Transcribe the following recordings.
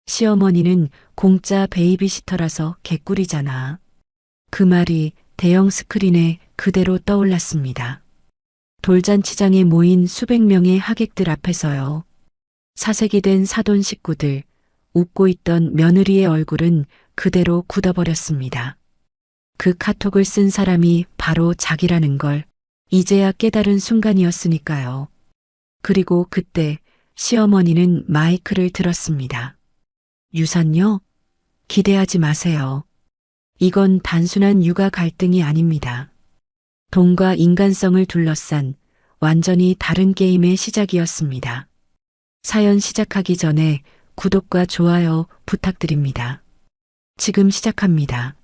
시어머니는 공짜 베이비시터라서 개꿀이잖아. 그 말이 대형 스크린에 그대로 떠올랐습니다. 돌잔치장에 모인 수백 명의 하객들 앞에서요. 사색이 된 사돈 식구들, 웃고 있던 며느리의 얼굴은 그대로 굳어버렸습니다. 그 카톡을 쓴 사람이 바로 자기라는 걸 이제야 깨달은 순간이었으니까요. 그리고 그때 시어머니는 마이크를 들었습니다. 유산요? 기대하지 마세요. 이건 단순한 육아 갈등이 아닙니다. 돈과 인간성을 둘러싼 완전히 다른 게임의 시작이었습니다. 사연 시작하기 전에 구독과 좋아요 부탁드립니다. 지금 시작합니다.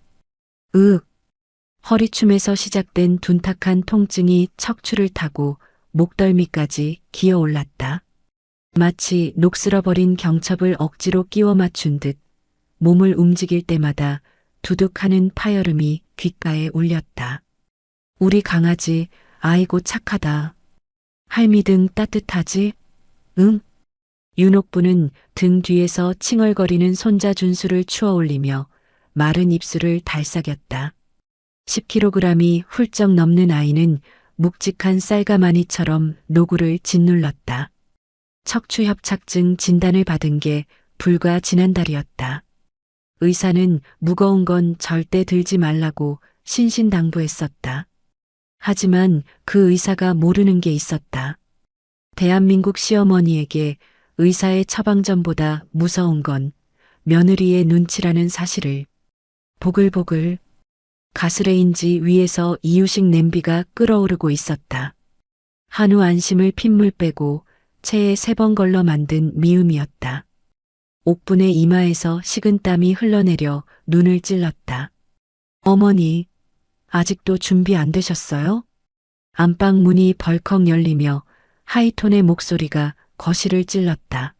허리춤에서 시작된 둔탁한 통증이 척추를 타고 목덜미까지 기어 올랐다. 마치 녹슬어버린 경첩을 억지로 끼워 맞춘 듯 몸을 움직일 때마다 두둑하는 파열음이 귓가에 울렸다. 우리 강아지, 아이고 착하다. 할미 등 따뜻하지? 응? 윤옥부는 등 뒤에서 칭얼거리는 손자 준수를 추어 올리며 마른 입술을 달싹였다. 10kg이 훌쩍 넘는 아이는 묵직한 쌀가마니처럼 노구를 짓눌렀다. 척추협착증 진단을 받은 게 불과 지난달이었다. 의사는 무거운 건 절대 들지 말라고 신신당부했었다. 하지만 그 의사가 모르는 게 있었다. 대한민국 시어머니에게 의사의 처방전보다 무서운 건 며느리의 눈치라는 사실을. 보글보글 가스레인지 위에서 이유식 냄비가 끓어오르고 있었다. 한우 안심을 핏물 빼고 체에 3번 걸러 만든 미음이었다. 옥분의 이마에서 식은땀이 흘러내려 눈을 찔렀다. 어머니, 아직도 준비 안 되셨어요? 안방 문이 벌컥 열리며 하이톤의 목소리가 거실을 찔렀다.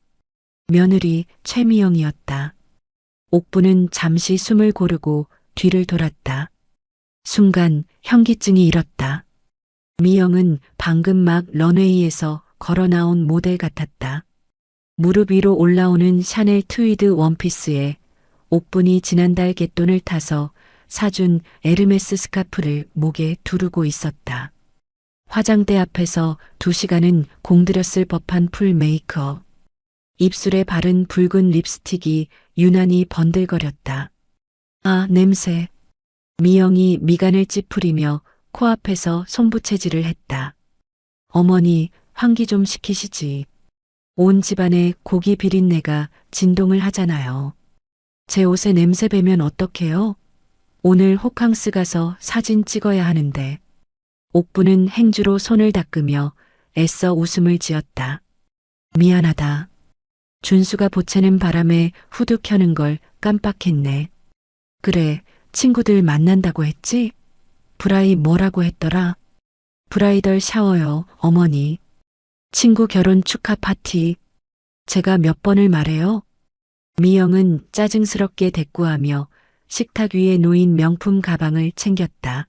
며느리 최미영이었다. 옥부는 잠시 숨을 고르고 뒤를 돌았다. 순간 현기증이 일었다. 미영은 방금 막 런웨이에서 걸어 나온 모델 같았다. 무릎 위로 올라오는 샤넬 트위드 원피스에 옥분이 지난달 갯돈을 타서 사준 에르메스 스카프를 목에 두르고 있었다. 화장대 앞에서 2시간은 공들였을 법한 풀 메이크업. 입술에 바른 붉은 립스틱이 유난히 번들거렸다. 아, 냄새. 미영이 미간을 찌푸리며 코앞에서 손부채질을 했다. 어머니, 환기 좀 시키시지. 온 집안에 고기 비린내가 진동을 하잖아요. 제 옷에 냄새 배면 어떡해요? 오늘 호캉스 가서 사진 찍어야 하는데. 옥부는 행주로 손을 닦으며 애써 웃음을 지었다. 미안하다. 준수가 보채는 바람에 후드 켜는 걸 깜빡했네. 그래, 친구들 만난다고 했지? 브라이 뭐라고 했더라? 브라이덜 샤워요, 어머니. 친구 결혼 축하 파티. 제가 몇 번을 말해요? 미영은 짜증스럽게 대꾸하며 식탁 위에 놓인 명품 가방을 챙겼다.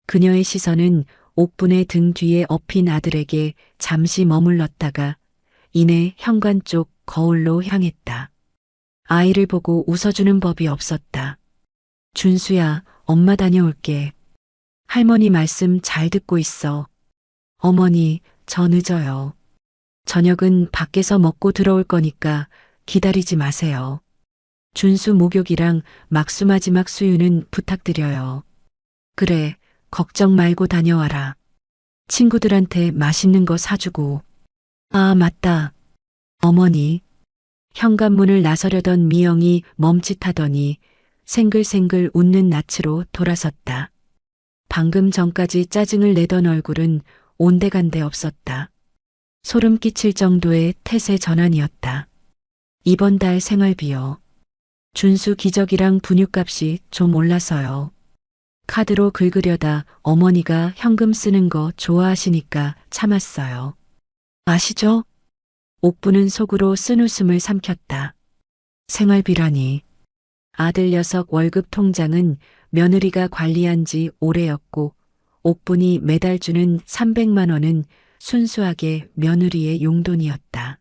그녀의 시선은 옥분의 등 뒤에 엎인 아들에게 잠시 머물렀다가 이내 현관 쪽 거울로 향했다. 아이를 보고 웃어주는 법이 없었다. 준수야, 엄마 다녀올게. 할머니 말씀 잘 듣고 있어. 어머니, 저 늦어요. 저녁은 밖에서 먹고 들어올 거니까 기다리지 마세요. 준수 목욕이랑 막수마지막 수유는 부탁드려요. 그래, 걱정 말고 다녀와라. 친구들한테 맛있는 거 사주고. 아, 맞다. 어머니. 현관문을 나서려던 미영이 멈칫하더니 생글생글 웃는 낯으로 돌아섰다. 방금 전까지 짜증을 내던 얼굴은 온데간데 없었다. 소름 끼칠 정도의 태세 전환이었다. 이번 달 생활비요. 준수 기저귀랑 분유값이 좀 올라서요. 카드로 긁으려다 어머니가 현금 쓰는 거 좋아하시니까 참았어요. 아시죠? 옥부는 속으로 쓴웃음을 삼켰다. 생활비라니. 아들 녀석 월급 통장은 며느리가 관리한 지 오래였고 옥분이 매달 주는 300만 원은 순수하게 며느리의 용돈이었다.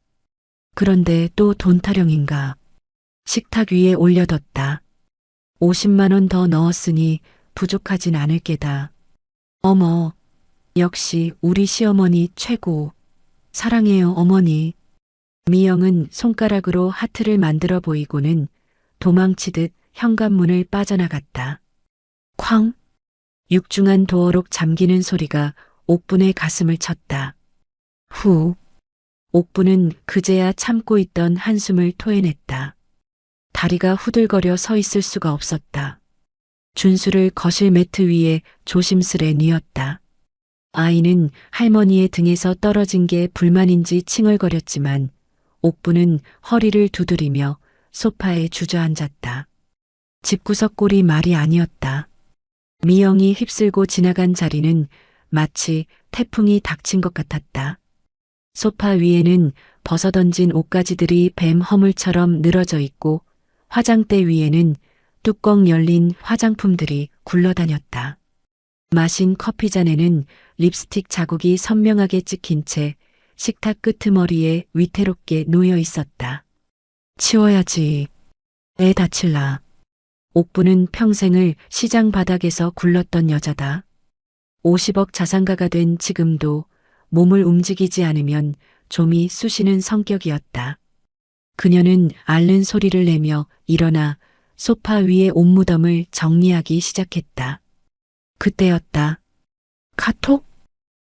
그런데 또 돈 타령인가. 식탁 위에 올려뒀다. 50만 원 더 넣었으니 부족하진 않을 게다. 어머, 역시 우리 시어머니 최고. 사랑해요, 어머니. 미영은 손가락으로 하트를 만들어 보이고는 도망치듯 현관문을 빠져나갔다. 쾅! 육중한 도어록 잠기는 소리가 옥분의 가슴을 쳤다. 후! 옥분은 그제야 참고 있던 한숨을 토해냈다. 다리가 후들거려 서 있을 수가 없었다. 준수를 거실 매트 위에 조심스레 뉘었다. 아이는 할머니의 등에서 떨어진 게 불만인지 칭얼거렸지만 옥분은 허리를 두드리며 소파에 주저앉았다. 집구석 꼴이 말이 아니었다. 미영이 휩쓸고 지나간 자리는 마치 태풍이 닥친 것 같았다. 소파 위에는 벗어던진 옷가지들이 뱀 허물처럼 늘어져 있고 화장대 위에는 뚜껑 열린 화장품들이 굴러다녔다. 마신 커피잔에는 립스틱 자국이 선명하게 찍힌 채 식탁 끄트머리에 위태롭게 놓여 있었다. 치워야지. 애 다칠라. 옥부는 평생을 시장 바닥에서 굴렀던 여자다. 50억 자산가가 된 지금도 몸을 움직이지 않으면 좀이 쑤시는 성격이었다. 그녀는 앓는 소리를 내며 일어나 소파 위의 옷무덤을 정리하기 시작했다. 그때였다. 카톡?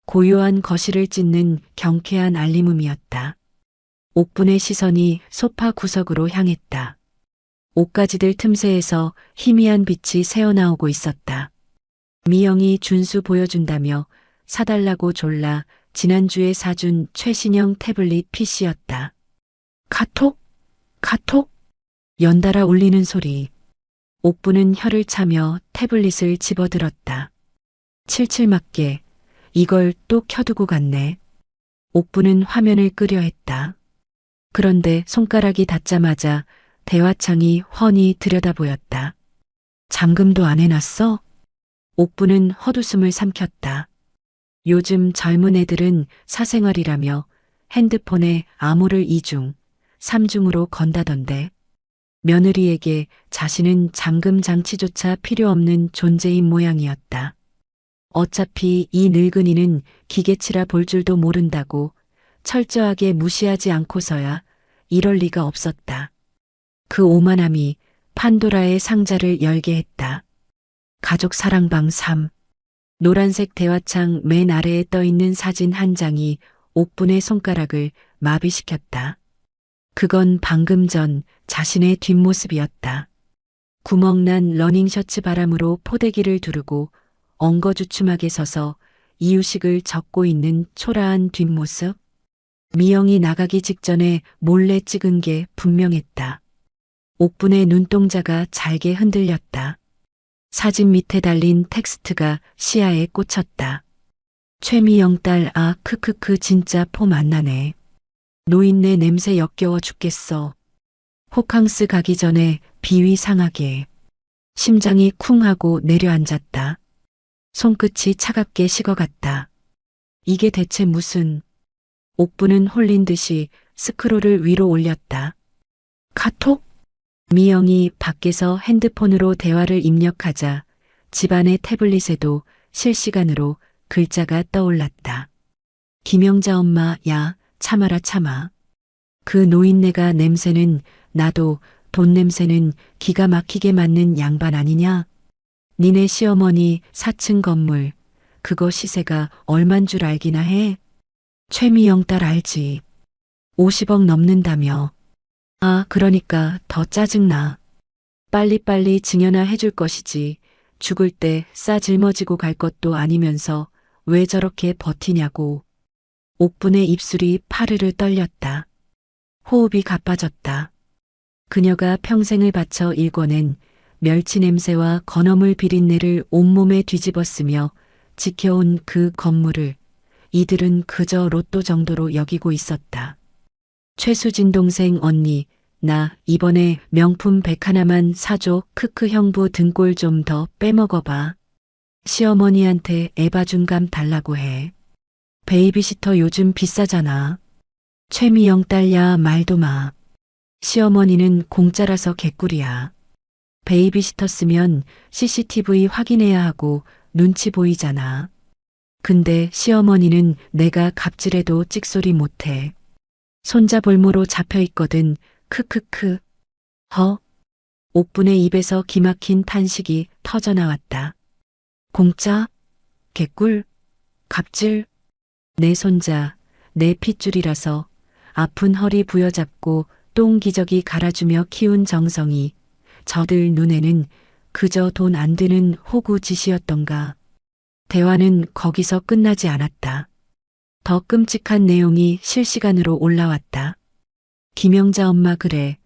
고요한 거실을 찢는 경쾌한 알림음이었다. 옥분의 시선이 소파 구석으로 향했다. 옷가지들 틈새에서 희미한 빛이 새어나오고 있었다. 미영이 준수 보여준다며 사달라고 졸라 지난주에 사준 최신형 태블릿 PC였다. 카톡? 카톡? 연달아 울리는 소리. 옥부는 혀를 차며 태블릿을 집어들었다. 칠칠 맞게 이걸 또 켜두고 갔네. 옥부는 화면을 끄려 했다. 그런데 손가락이 닿자마자 대화창이 훤히 들여다보였다. 잠금도 안 해놨어? 옥부는 헛웃음을 삼켰다. 요즘 젊은 애들은 사생활이라며 핸드폰에 암호를 2중, 3중으로 건다던데. 며느리에게 자신은 잠금 장치조차 필요 없는 존재인 모양이었다. 어차피 이 늙은이는 기계치라 볼 줄도 모른다고 철저하게 무시하지 않고서야 이럴 리가 없었다. 그 오만함이 판도라의 상자를 열게 했다. 가족 사랑방 3. 노란색 대화창 맨 아래에 떠있는 사진 한 장이 옥분의 손가락을 마비시켰다. 그건 방금 전 자신의 뒷모습이었다. 구멍난 러닝셔츠 바람으로 포대기를 두르고 엉거주춤하게 서서 이유식을 적고 있는 초라한 뒷모습. 미영이 나가기 직전에 몰래 찍은 게 분명했다. 옥분의 눈동자가 잘게 흔들렸다. 사진 밑에 달린 텍스트가 시야에 꽂혔다. 최미영 딸 아 크크크 진짜 폼 안 나네. 노인네 냄새 역겨워 죽겠어. 호캉스 가기 전에 비위 상하게. 심장이 쿵 하고 내려앉았다. 손끝이 차갑게 식어갔다. 이게 대체 무슨. 옥부는 홀린 듯이 스크롤을 위로 올렸다. 카톡? 미영이 밖에서 핸드폰으로 대화를 입력하자 집안의 태블릿에도 실시간으로 글자가 떠올랐다. 김영자 엄마, 야, 참아라 참아. 그 노인네가 냄새는 나도 돈 냄새는 기가 막히게 맡는 양반 아니냐? 니네 시어머니 4층 건물, 그거 시세가 얼만 줄 알기나 해? 최미영 딸 알지. 50억 넘는다며. 아, 그러니까 더 짜증나. 빨리빨리 증여나 해줄 것이지. 죽을 때 싸 짊어지고 갈 것도 아니면서 왜 저렇게 버티냐고. 옥분의 입술이 파르르 떨렸다. 호흡이 가빠졌다. 그녀가 평생을 바쳐 일궈낸 멸치 냄새와 건어물 비린내를 온몸에 뒤집어쓰며 지켜온 그 건물을 이들은 그저 로또 정도로 여기고 있었다. 최수진 동생 언니, 나 이번에 명품 100 하나만 사줘. 크크 형부 등골 좀 더 빼먹어봐. 시어머니한테 에바준 감 달라고 해. 베이비시터 요즘 비싸잖아. 최미영 딸야 말도 마. 시어머니는 공짜라서 개꿀이야. 베이비시터 쓰면 CCTV 확인해야 하고 눈치 보이잖아. 근데 시어머니는 내가 갑질해도 찍소리 못해. 손자 볼모로 잡혀 있거든. 크크크. 옥분의 입에서 기막힌 탄식이 터져나왔다. 공짜? 개꿀? 갑질? 내 손자, 내 핏줄이라서 아픈 허리 부여잡고 똥기저귀 갈아주며 키운 정성이 저들 눈에는 그저 돈 안 드는 호구짓이었던가. 대화는 거기서 끝나지 않았다. 더 끔찍한 내용이 실시간으로 올라왔다. 김영자 엄마 그래.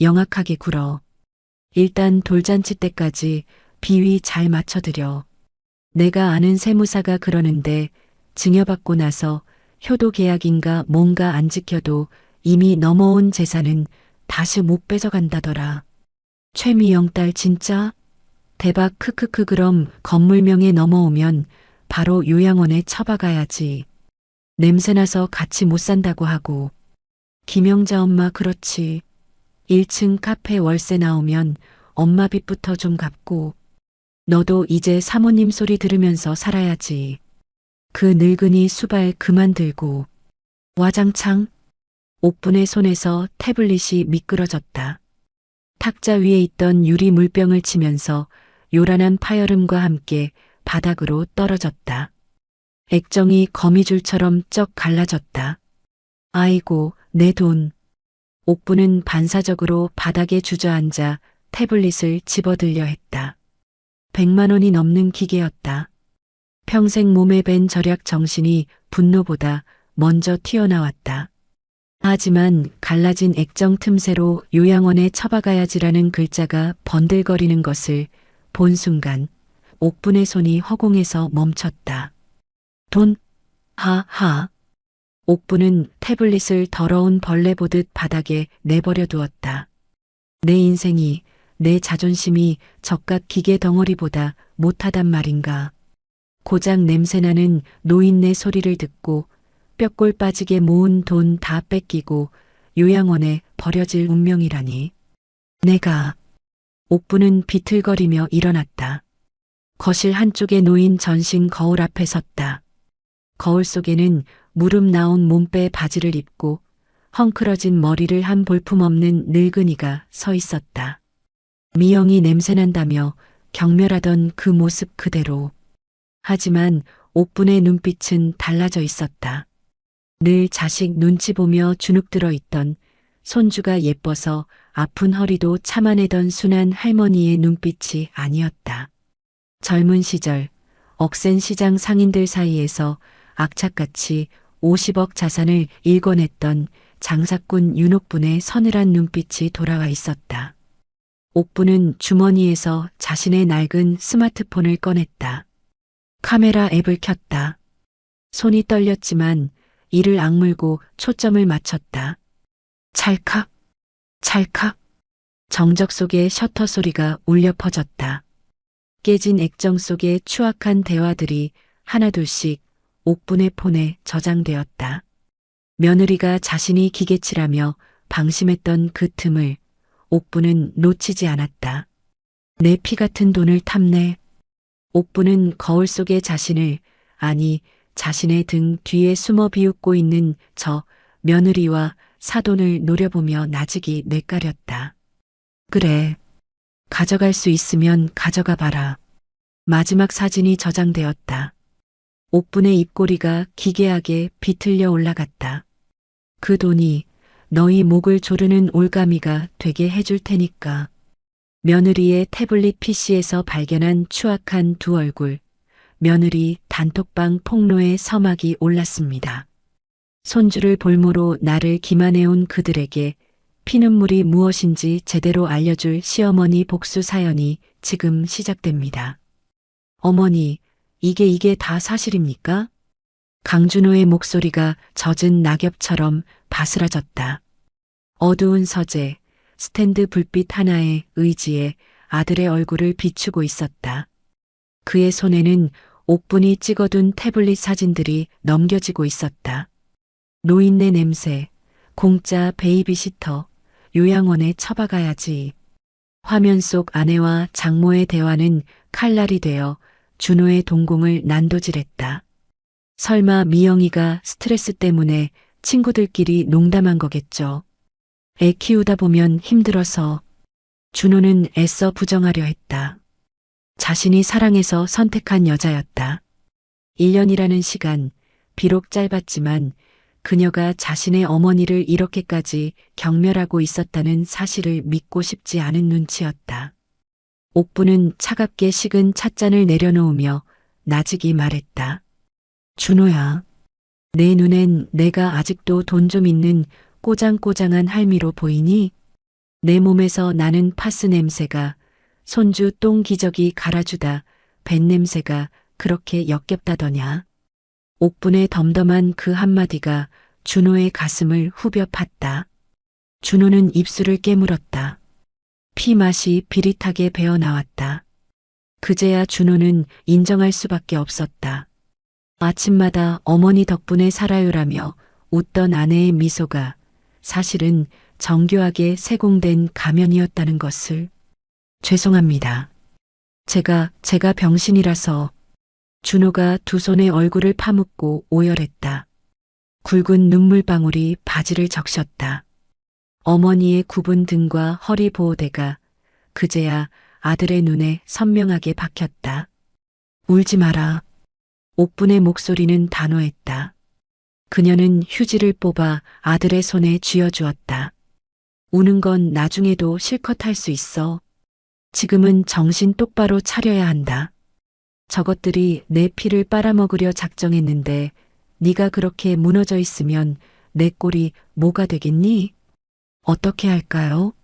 영악하게 굴어. 일단 돌잔치 때까지 비위 잘 맞춰드려. 내가 아는 세무사가 그러는데 증여받고 나서 효도계약인가 뭔가 안 지켜도 이미 넘어온 재산은 다시 못 뺏어간다더라. 최미영 딸 진짜? 대박 크크크 그럼 건물명에 넘어오면 바로 요양원에 처박아야지. 냄새나서 같이 못 산다고 하고. 김영자 엄마 그렇지. 1층 카페 월세 나오면 엄마 빚부터 좀 갚고. 너도 이제 사모님 소리 들으면서 살아야지. 그 늙은이 수발 그만 들고. 와장창. 옥분의 손에서 태블릿이 미끄러졌다. 탁자 위에 있던 유리 물병을 치면서 요란한 파열음과 함께 바닥으로 떨어졌다. 액정이 거미줄처럼 쩍 갈라졌다. 아이고, 내 돈. 옥분은 반사적으로 바닥에 주저앉아 태블릿을 집어들려 했다. 100만 원이 넘는 기계였다. 평생 몸에 밴 절약 정신이 분노보다 먼저 튀어나왔다. 하지만 갈라진 액정 틈새로 요양원에 처박아야지라는 글자가 번들거리는 것을 본 순간 옥분의 손이 허공에서 멈췄다. 돈? 하하. 옥분은 태블릿을 더러운 벌레 보듯 바닥에 내버려 두었다. 내 인생이, 내 자존심이 저깟 기계 덩어리보다 못하단 말인가. 고작 냄새나는 노인네 소리를 듣고 뼈골 빠지게 모은 돈 다 뺏기고 요양원에 버려질 운명이라니. 내가. 옥분은 비틀거리며 일어났다. 거실 한쪽에 놓인 전신 거울 앞에 섰다. 거울 속에는 무릎 나온 몸빼 바지를 입고 헝클어진 머리를 한 볼품없는 늙은이가 서 있었다. 미영이 냄새난다며 경멸하던 그 모습 그대로. 하지만 옥분의 눈빛은 달라져 있었다. 늘 자식 눈치 보며 주눅들어 있던 손주가 예뻐서 아픈 허리도 참아내던 순한 할머니의 눈빛이 아니었다. 젊은 시절 억센 시장 상인들 사이에서 악착같이 50억 자산을 일궈냈던 장사꾼 윤옥분의 서늘한 눈빛이 돌아와 있었다. 옥분은 주머니에서 자신의 낡은 스마트폰을 꺼냈다. 카메라 앱을 켰다. 손이 떨렸지만 이를 악물고 초점을 맞췄다. 찰칵, 찰칵. 정적 속에 셔터 소리가 울려 퍼졌다. 깨진 액정 속의 추악한 대화들이 하나둘씩 옥분의 폰에 저장되었다. 며느리가 자신이 기계치라며 방심했던 그 틈을 옥분은 놓치지 않았다. 내 피 같은 돈을 탐내. 옥분은 거울 속의 자신을, 아니 자신의 등 뒤에 숨어 비웃고 있는 저 며느리와 사돈을 노려보며 나직이 뇌까렸다. 그래. 가져갈 수 있으면 가져가 봐라. 마지막 사진이 저장되었다. 옥분의 입꼬리가 기괴하게 비틀려 올라갔다. 그 돈이 너희 목을 조르는 올가미가 되게 해줄 테니까. 며느리의 태블릿 PC에서 발견한 추악한 두 얼굴. 며느리 단톡방 폭로의 서막이 올랐습니다. 손주를 볼모로 나를 기만해온 그들에게 피눈물이 무엇인지 제대로 알려줄 시어머니 복수 사연이 지금 시작됩니다. 어머니, 이게 다 사실입니까? 강준호의 목소리가 젖은 낙엽처럼 바스라졌다. 어두운 서재, 스탠드 불빛 하나의 의지에 아들의 얼굴을 비추고 있었다. 그의 손에는 옥분이 찍어둔 태블릿 사진들이 넘겨지고 있었다. 노인네 냄새, 공짜 베이비시터, 요양원에 처박아야지. 화면 속 아내와 장모의 대화는 칼날이 되어 준호의 동공을 난도질했다. 설마 미영이가 스트레스 때문에 친구들끼리 농담한 거겠죠. 애 키우다 보면 힘들어서. 준호는 애써 부정하려 했다. 자신이 사랑해서 선택한 여자였다. 1년이라는 시간, 비록 짧았지만 그녀가 자신의 어머니를 이렇게까지 경멸하고 있었다는 사실을 믿고 싶지 않은 눈치였다. 옥부는 차갑게 식은 찻잔을 내려놓으며 나직이 말했다. 준호야, 내 눈엔 내가 아직도 돈 좀 있는 꼬장꼬장한 할미로 보이니? 내 몸에서 나는 파스 냄새가, 손주 똥 기저귀 갈아주다 뱃 냄새가 그렇게 역겹다더냐. 옥분의 덤덤한 그 한마디가 준호의 가슴을 후벼 팠다. 준호는 입술을 깨물었다. 피맛이 비릿하게 배어나왔다. 그제야 준호는 인정할 수밖에 없었다. 아침마다 어머니 덕분에 살아요라며 웃던 아내의 미소가 사실은 정교하게 세공된 가면이었다는 것을. 죄송합니다. 제가 병신이라서. 준호가 두 손에 얼굴을 파묻고 오열했다. 굵은 눈물방울이 바지를 적셨다. 어머니의 굽은 등과 허리 보호대가 그제야 아들의 눈에 선명하게 박혔다. 울지 마라. 옥분의 목소리는 단호했다. 그녀는 휴지를 뽑아 아들의 손에 쥐어주었다. 우는 건 나중에도 실컷 할 수 있어. 지금은 정신 똑바로 차려야 한다. 저것들이 내 피를 빨아먹으려 작정했는데 네가 그렇게 무너져 있으면 내 꼴이 뭐가 되겠니? 어떻게 할까요?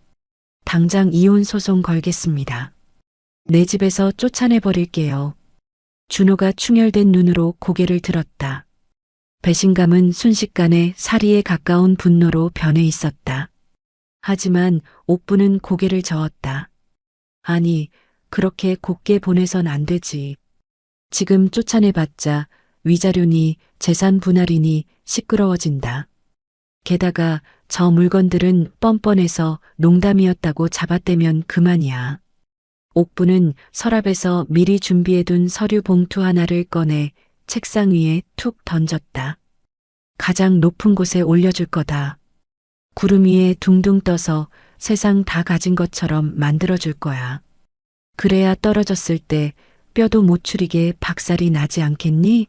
당장 이혼 소송 걸겠습니다. 내 집에서 쫓아내버릴게요. 준호가 충혈된 눈으로 고개를 들었다. 배신감은 순식간에 사리에 가까운 분노로 변해 있었다. 하지만 옥부는 고개를 저었다. 아니, 그렇게 곱게 보내선 안 되지. 지금 쫓아내봤자 위자료니 재산 분할이니 시끄러워진다. 게다가 저 물건들은 뻔뻔해서 농담이었다고 잡아떼면 그만이야. 옥부는 서랍에서 미리 준비해둔 서류 봉투 하나를 꺼내 책상 위에 툭 던졌다. 가장 높은 곳에 올려줄 거다. 구름 위에 둥둥 떠서 세상 다 가진 것처럼 만들어줄 거야. 그래야 떨어졌을 때 뼈도 못 추리게 박살이 나지 않겠니?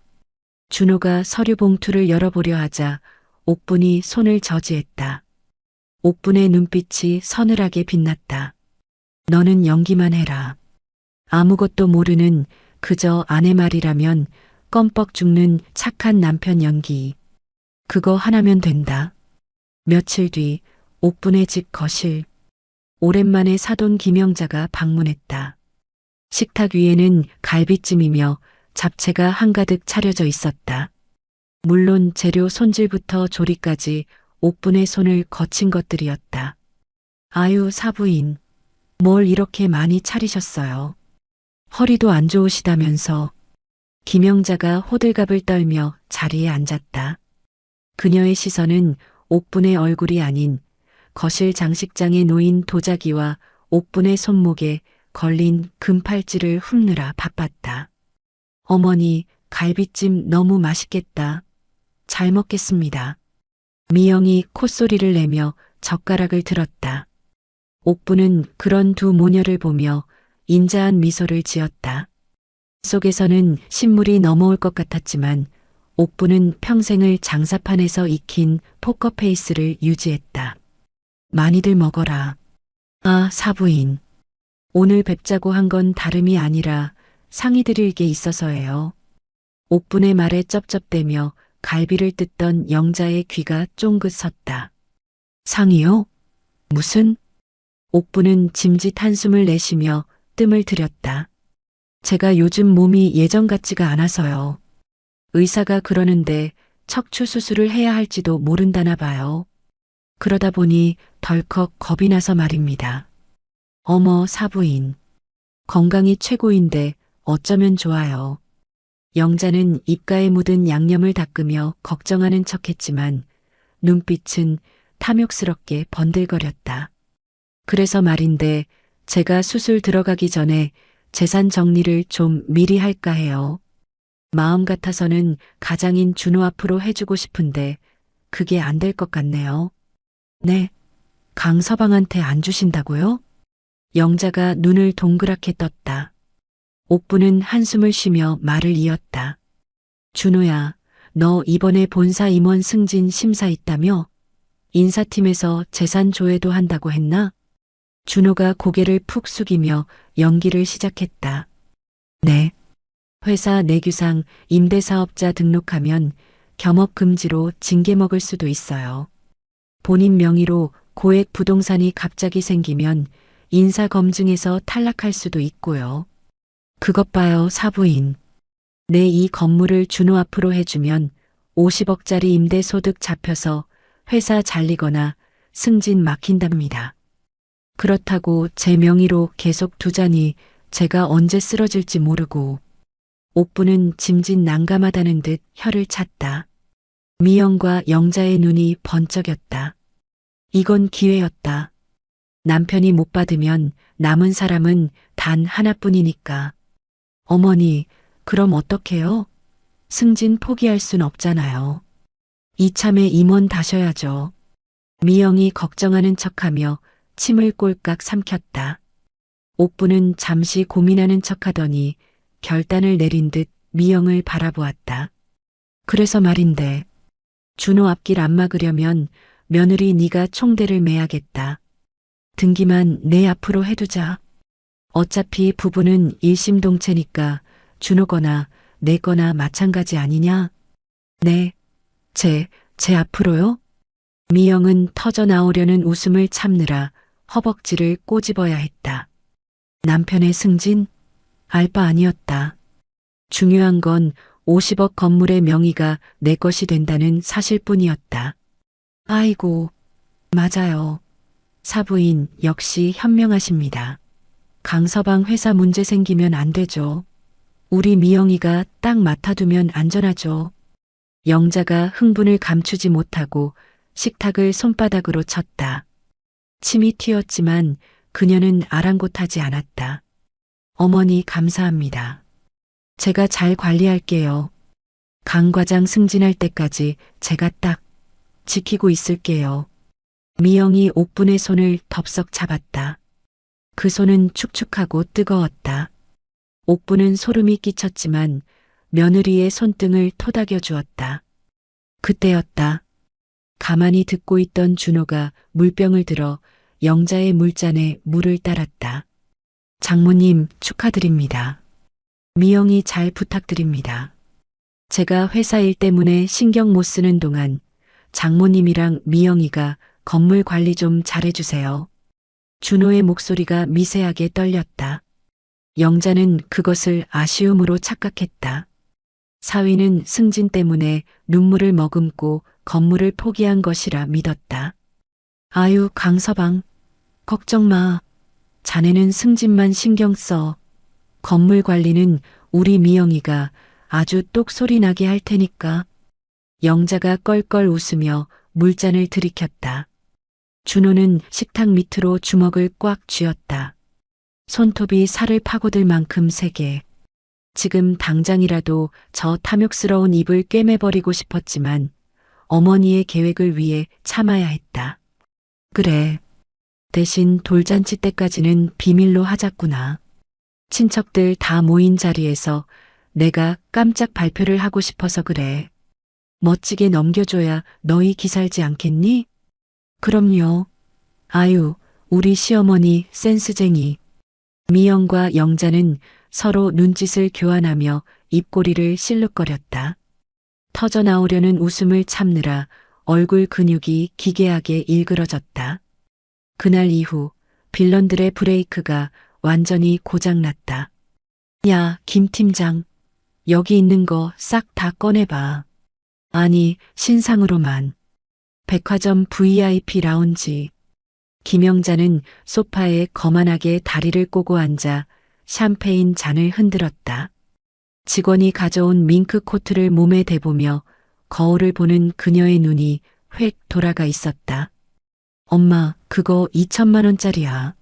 준호가 서류 봉투를 열어보려 하자 옥분이 손을 저지했다. 옥분의 눈빛이 서늘하게 빛났다. 너는 연기만 해라. 아무것도 모르는 그저 아내 말이라면 껌뻑 죽는 착한 남편 연기. 그거 하나면 된다. 며칠 뒤 옥분의 집 거실. 오랜만에 사돈 김영자가 방문했다. 식탁 위에는 갈비찜이며 잡채가 한가득 차려져 있었다. 물론 재료 손질부터 조리까지 옥분의 손을 거친 것들이었다. 아유 사부인, 뭘 이렇게 많이 차리셨어요. 허리도 안 좋으시다면서. 김영자가 호들갑을 떨며 자리에 앉았다. 그녀의 시선은 옥분의 얼굴이 아닌 거실 장식장에 놓인 도자기와 옥분의 손목에 걸린 금팔찌를 훑느라 바빴다. 어머니, 갈비찜 너무 맛있겠다. 잘 먹겠습니다. 미영이 콧소리를 내며 젓가락을 들었다. 옥부는 그런 두 모녀를 보며 인자한 미소를 지었다. 속에서는 신물이 넘어올 것 같았지만 옥부는 평생을 장사판에서 익힌 포커페이스를 유지했다. 많이들 먹어라. 아, 사부인. 오늘 뵙자고 한 건 다름이 아니라 상의 드릴 게 있어서예요. 옥분의 말에 쩝쩝대며 갈비를 뜯던 영자의 귀가 쫑긋 섰다. 상의요? 무슨? 옥분은 짐짓 한숨을 내쉬며 뜸을 들였다. 제가 요즘 몸이 예전 같지가 않아서요. 의사가 그러는데 척추 수술을 해야 할지도 모른다나 봐요. 그러다 보니 덜컥 겁이 나서 말입니다. 어머 사부인. 건강이 최고인데 어쩌면 좋아요. 영자는 입가에 묻은 양념을 닦으며 걱정하는 척했지만 눈빛은 탐욕스럽게 번들거렸다. 그래서 말인데 제가 수술 들어가기 전에 재산 정리를 좀 미리 할까 해요. 마음 같아서는 가장인 준호 앞으로 해주고 싶은데 그게 안 될 것 같네요. 네, 강서방한테 안 주신다고요? 영자가 눈을 동그랗게 떴다. 옥부는 한숨을 쉬며 말을 이었다. 준호야, 너 이번에 본사 임원 승진 심사 있다며? 인사팀에서 재산 조회도 한다고 했나? 준호가 고개를 푹 숙이며 연기를 시작했다. 네. 회사 내규상 임대사업자 등록하면 겸업금지로 징계 먹을 수도 있어요. 본인 명의로 고액 부동산이 갑자기 생기면 인사검증에서 탈락할 수도 있고요. 그것 봐요, 사부인. 내 이 건물을 준호 앞으로 해주면 50억짜리 임대소득 잡혀서 회사 잘리거나 승진 막힌답니다. 그렇다고 제 명의로 계속 두자니 제가 언제 쓰러질지 모르고. 옥부는 짐짓난감하다는 듯 혀를 찼다. 미영과 영자의 눈이 번쩍였다. 이건 기회였다. 남편이 못 받으면 남은 사람은 단 하나뿐이니까. 어머니, 그럼 어떡해요? 승진 포기할 순 없잖아요. 이참에 임원 다셔야죠. 미영이 걱정하는 척하며 침을 꼴깍 삼켰다. 옥부는 잠시 고민하는 척하더니 결단을 내린 듯 미영을 바라보았다. 그래서 말인데 준호 앞길 안 막으려면 며느리 네가 총대를 매야겠다. 등기만 내 앞으로 해두자. 어차피 부부는 일심동체니까 준호거나 내 거나 마찬가지 아니냐? 네, 제 앞으로요? 미영은 터져 나오려는 웃음을 참느라 허벅지를 꼬집어야 했다. 남편의 승진? 알 바 아니었다. 중요한 건 50억 건물의 명의가 내 것이 된다는 사실뿐이었다. 아이고, 맞아요. 사부인 역시 현명하십니다. 강서방 회사 문제 생기면 안 되죠. 우리 미영이가 딱 맡아두면 안전하죠. 영자가 흥분을 감추지 못하고 식탁을 손바닥으로 쳤다. 침이 튀었지만 그녀는 아랑곳하지 않았다. 어머니 감사합니다. 제가 잘 관리할게요. 강 과장 승진할 때까지 제가 딱 지키고 있을게요. 미영이 옥분의 손을 덥석 잡았다. 그 손은 축축하고 뜨거웠다. 옥분은 소름이 끼쳤지만 며느리의 손등을 토닥여 주었다. 그때였다. 가만히 듣고 있던 준호가 물병을 들어 영자의 물잔에 물을 따랐다. 장모님 축하드립니다. 미영이 잘 부탁드립니다. 제가 회사 일 때문에 신경 못 쓰는 동안 장모님이랑 미영이가 건물 관리 좀 잘해주세요. 준호의 목소리가 미세하게 떨렸다. 영자는 그것을 아쉬움으로 착각했다. 사위는 승진 때문에 눈물을 머금고 건물을 포기한 것이라 믿었다. 아유, 강서방, 걱정 마. 자네는 승진만 신경 써. 건물 관리는 우리 미영이가 아주 똑소리 나게 할 테니까. 영자가 껄껄 웃으며 물잔을 들이켰다. 준호는 식탁 밑으로 주먹을 꽉 쥐었다. 손톱이 살을 파고들 만큼 세게. 지금 당장이라도 저 탐욕스러운 입을 꿰매버리고 싶었지만 어머니의 계획을 위해 참아야 했다. 그래. 대신 돌잔치 때까지는 비밀로 하자꾸나. 친척들 다 모인 자리에서 내가 깜짝 발표를 하고 싶어서 그래. 멋지게 넘겨줘야 너희 기살지 않겠니? 그럼요. 아유, 우리 시어머니 센스쟁이. 미영과 영자는 서로 눈짓을 교환하며 입꼬리를 실룩거렸다. 터져 나오려는 웃음을 참느라 얼굴 근육이 기괴하게 일그러졌다. 그날 이후 빌런들의 브레이크가 완전히 고장났다. 야, 김 팀장. 여기 있는 거 싹 다 꺼내봐. 아니, 신상으로만. 백화점 VIP 라운지. 김영자는 소파에 거만하게 다리를 꼬고 앉아 샴페인 잔을 흔들었다. 직원이 가져온 밍크 코트를 몸에 대보며 거울을 보는 그녀의 눈이 획 돌아가 있었다. 엄마, 그거 2천만 원짜리야.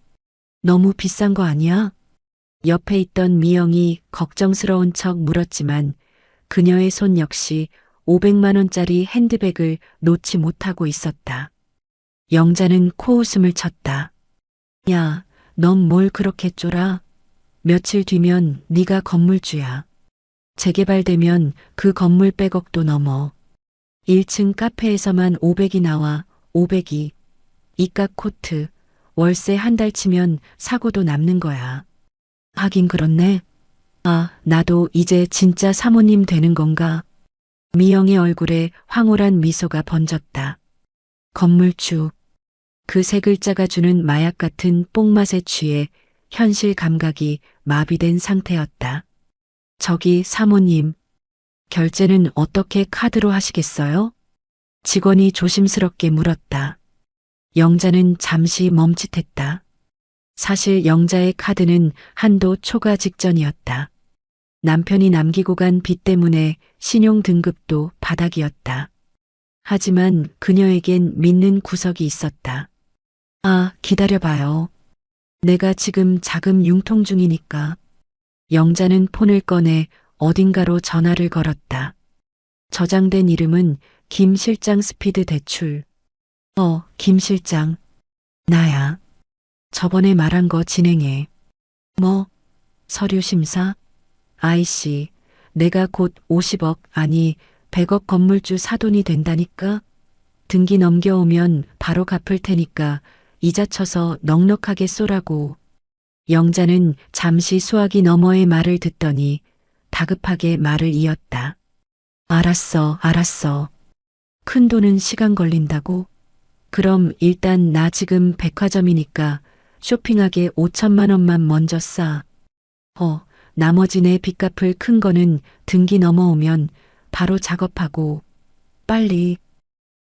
너무 비싼 거 아니야? 옆에 있던 미영이 걱정스러운 척 물었지만 그녀의 손 역시 500만 원짜리 핸드백을 놓지 못하고 있었다. 영자는 코웃음을 쳤다. 야, 넌 뭘 그렇게 쫄아? 며칠 뒤면 네가 건물주야. 재개발되면 그 건물 100억도 넘어. 1층 카페에서만 500이 나와. 500이. 이깟 코트, 월세 한 달 치면 사고도 남는 거야. 하긴 그렇네. 아, 나도 이제 진짜 사모님 되는 건가? 미영의 얼굴에 황홀한 미소가 번졌다. 건물주. 그 세 글자가 주는 마약 같은 뽕맛에 취해 현실 감각이 마비된 상태였다. 저기 사모님, 결제는 어떻게 카드로 하시겠어요? 직원이 조심스럽게 물었다. 영자는 잠시 멈칫했다. 사실 영자의 카드는 한도 초과 직전이었다. 남편이 남기고 간 빚 때문에 신용 등급도 바닥이었다. 하지만 그녀에겐 믿는 구석이 있었다. 아, 기다려봐요. 내가 지금 자금 융통 중이니까. 영자는 폰을 꺼내 어딘가로 전화를 걸었다. 저장된 이름은 김 실장 스피드 대출. 김 실장. 나야. 저번에 말한 거 진행해. 뭐? 서류 심사? 아이씨, 내가 곧 50억, 아니 100억 건물주 사돈이 된다니까? 등기 넘겨오면 바로 갚을 테니까 이자 쳐서 넉넉하게 쏘라고. 영자는 잠시 수화기 너머의 말을 듣더니 다급하게 말을 이었다. 알았어, 알았어. 큰 돈은 시간 걸린다고? 그럼 일단 나 지금 백화점이니까 쇼핑하게 5천만 원만 먼저 싸. 나머지 내 빚 갚을 큰 거는 등기 넘어오면 바로 작업하고. 빨리.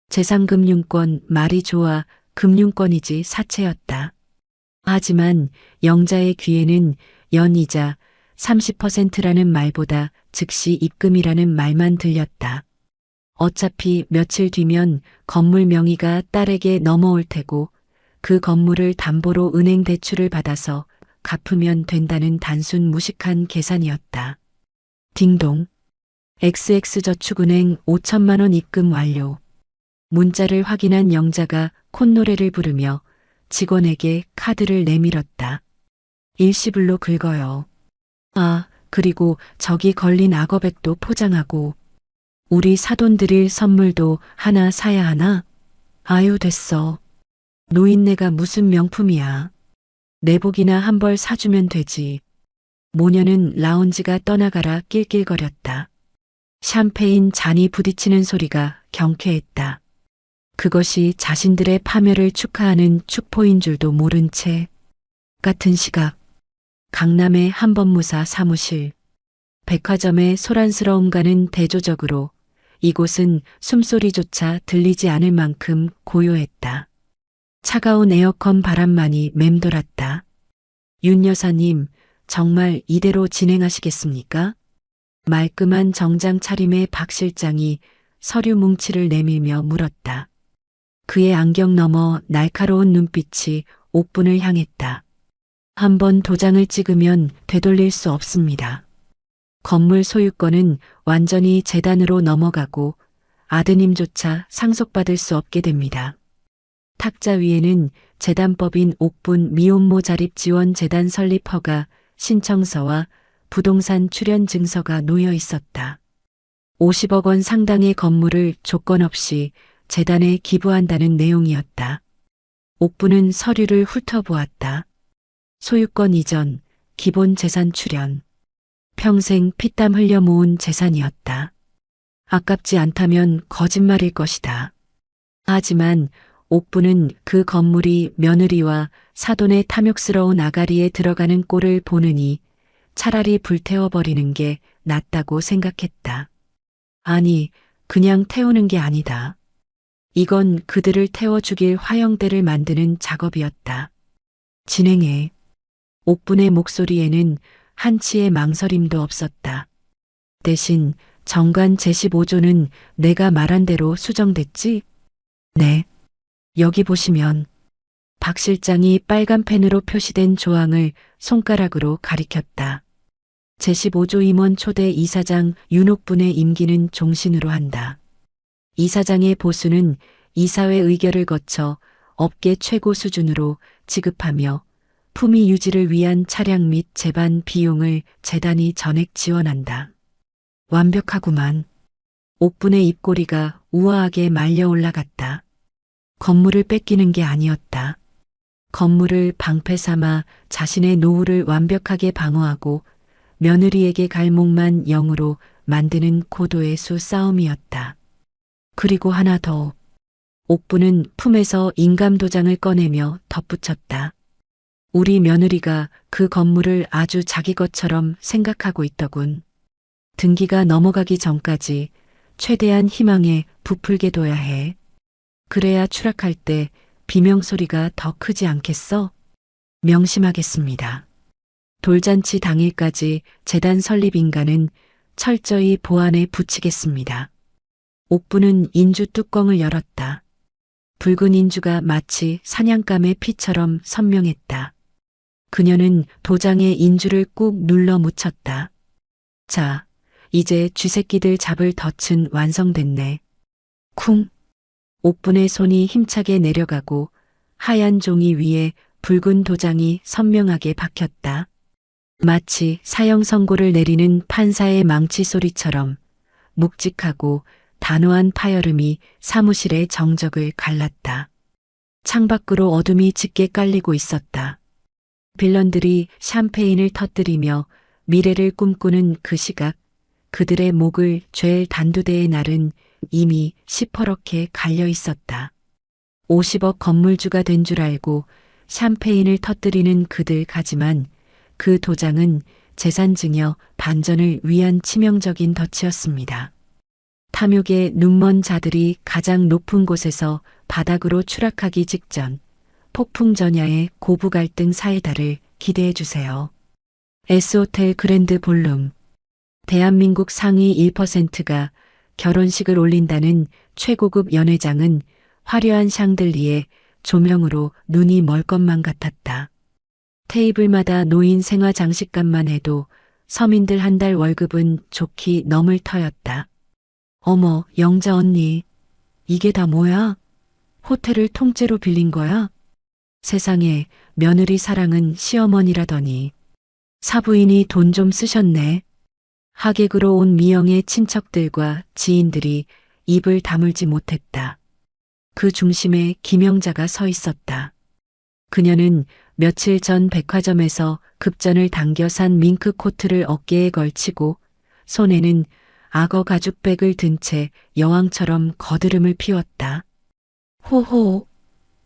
재산금융권 말이 좋아 금융권이지 사채였다. 하지만 영자의 귀에는 연이자 30%라는 말보다 즉시 입금이라는 말만 들렸다. 어차피 며칠 뒤면 건물 명의가 딸에게 넘어올 테고 그 건물을 담보로 은행 대출을 받아서 갚으면 된다는 단순 무식한 계산이었다. 딩동. XX저축은행 5천만 원 입금 완료. 문자를 확인한 영자가 콧노래를 부르며 직원에게 카드를 내밀었다. 일시불로 긁어요. 아, 그리고 저기 걸린 악어백도 포장하고. 우리 사돈 드릴 선물도 하나 사야 하나? 아유, 됐어. 노인네가 무슨 명품이야. 내복이나 한 벌 사주면 되지. 모녀는 라운지가 떠나가라 낄낄거렸다. 샴페인 잔이 부딪히는 소리가 경쾌했다. 그것이 자신들의 파멸을 축하하는 축포인 줄도 모른 채. 같은 시각. 강남의 한법무사 사무실. 백화점의 소란스러움과는 대조적으로 이곳은 숨소리조차 들리지 않을 만큼 고요했다. 차가운 에어컨 바람만이 맴돌았다. 윤 여사님, 정말 이대로 진행하시겠습니까? 말끔한 정장 차림의 박 실장이 서류 뭉치를 내밀며 물었다. 그의 안경 너머 날카로운 눈빛이 옥분을 향했다. 한번 도장을 찍으면 되돌릴 수 없습니다. 건물 소유권은 완전히 재단으로 넘어가고 아드님조차 상속받을 수 없게 됩니다. 탁자 위에는 재단법인 옥분 미혼모 자립지원재단 설립 허가 신청서와 부동산 출연 증서가 놓여 있었다. 50억 원 상당의 건물을 조건 없이 재단에 기부한다는 내용이었다. 옥분은 서류를 훑어보았다. 소유권 이전, 기본 재산 출연. 평생 피땀 흘려 모은 재산이었다. 아깝지 않다면 거짓말일 것이다. 하지만 옥부는 그 건물이 며느리와 사돈의 탐욕스러운 아가리에 들어가는 꼴을 보느니 차라리 불태워버리는 게 낫다고 생각했다. 아니, 그냥 태우는 게 아니다. 이건 그들을 태워 죽일 화형대를 만드는 작업이었다. 진행해. 옥분의 목소리에는 한치의 망설임도 없었다. 대신 정관 제15조는 내가 말한 대로 수정됐지? 네. 여기 보시면 박 실장이 빨간 펜으로 표시된 조항을 손가락으로 가리켰다. 제15조 임원 초대 이사장 윤옥분의 임기는 종신으로 한다. 이사장의 보수는 이사회 의결을 거쳐 업계 최고 수준으로 지급하며 품위 유지를 위한 차량 및 제반 비용을 재단이 전액 지원한다. 완벽하구만. 옥분의 입꼬리가 우아하게 말려 올라갔다. 건물을 뺏기는 게 아니었다. 건물을 방패 삼아 자신의 노후를 완벽하게 방어하고 며느리에게 갈 목만 영으로 만드는 고도의 수싸움이었다. 그리고 하나 더. 옥부는 품에서 인감도장을 꺼내며 덧붙였다. 우리 며느리가 그 건물을 아주 자기 것처럼 생각하고 있더군. 등기가 넘어가기 전까지 최대한 희망에 부풀게 둬야 해. 그래야 추락할 때 비명소리가 더 크지 않겠어? 명심하겠습니다. 돌잔치 당일까지 재단 설립 인가는 철저히 보안에 붙이겠습니다. 옥부는 인주 뚜껑을 열었다. 붉은 인주가 마치 사냥감의 피처럼 선명했다. 그녀는 도장에 인주를 꾹 눌러 묻혔다. 자, 이제 쥐새끼들 잡을 덫은 완성됐네. 쿵! 옥분의 손이 힘차게 내려가고 하얀 종이 위에 붉은 도장이 선명하게 박혔다. 마치 사형 선고를 내리는 판사의 망치 소리처럼 묵직하고 단호한 파열음이 사무실의 정적을 갈랐다. 창밖으로 어둠이 짙게 깔리고 있었다. 빌런들이 샴페인을 터뜨리며 미래를 꿈꾸는 그 시각, 그들의 목을 죄일 단두대의 날은 이미 시퍼렇게 갈려 있었다. 50억 건물주가 된 줄 알고 샴페인을 터뜨리는 그들 가지만 그 도장은 재산증여 반전을 위한 치명적인 덫이었습니다. 탐욕에 눈먼 자들이 가장 높은 곳에서 바닥으로 추락하기 직전 폭풍전야의 고부 갈등 사이다를 기대해 주세요. S호텔 그랜드 볼룸. 대한민국 상위 1%가 결혼식을 올린다는 최고급 연회장은 화려한 샹들리에 조명으로 눈이 멀 것만 같았다. 테이블마다 놓인 생화 장식값만 해도 서민들 한 달 월급은 좋게 넘을 터였다. 어머, 영자 언니. 이게 다 뭐야? 호텔을 통째로 빌린 거야? 세상에, 며느리 사랑은 시어머니라더니. 사부인이 돈 좀 쓰셨네. 하객으로 온 미영의 친척들과 지인들이 입을 다물지 못했다. 그 중심에 김영자가 서 있었다. 그녀는 며칠 전 백화점에서 급전을 당겨 산 밍크 코트를 어깨에 걸치고 손에는 악어 가죽백을 든 채 여왕처럼 거드름을 피웠다. 호호,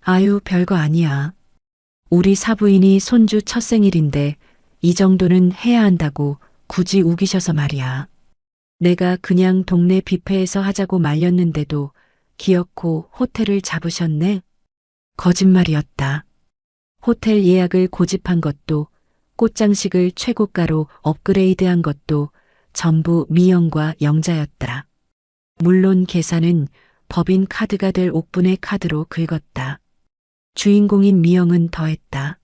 아유 별거 아니야. 우리 사부인이 손주 첫 생일인데 이 정도는 해야 한다고 굳이 우기셔서 말이야. 내가 그냥 동네 뷔페에서 하자고 말렸는데도 기어코 호텔을 잡으셨네. 거짓말이었다. 호텔 예약을 고집한 것도 꽃장식을 최고가로 업그레이드한 것도 전부 미영과 영자였다. 물론 계산은 법인 카드가 될 옥분의 카드로 긁었다. 주인공인 미영은 더했다.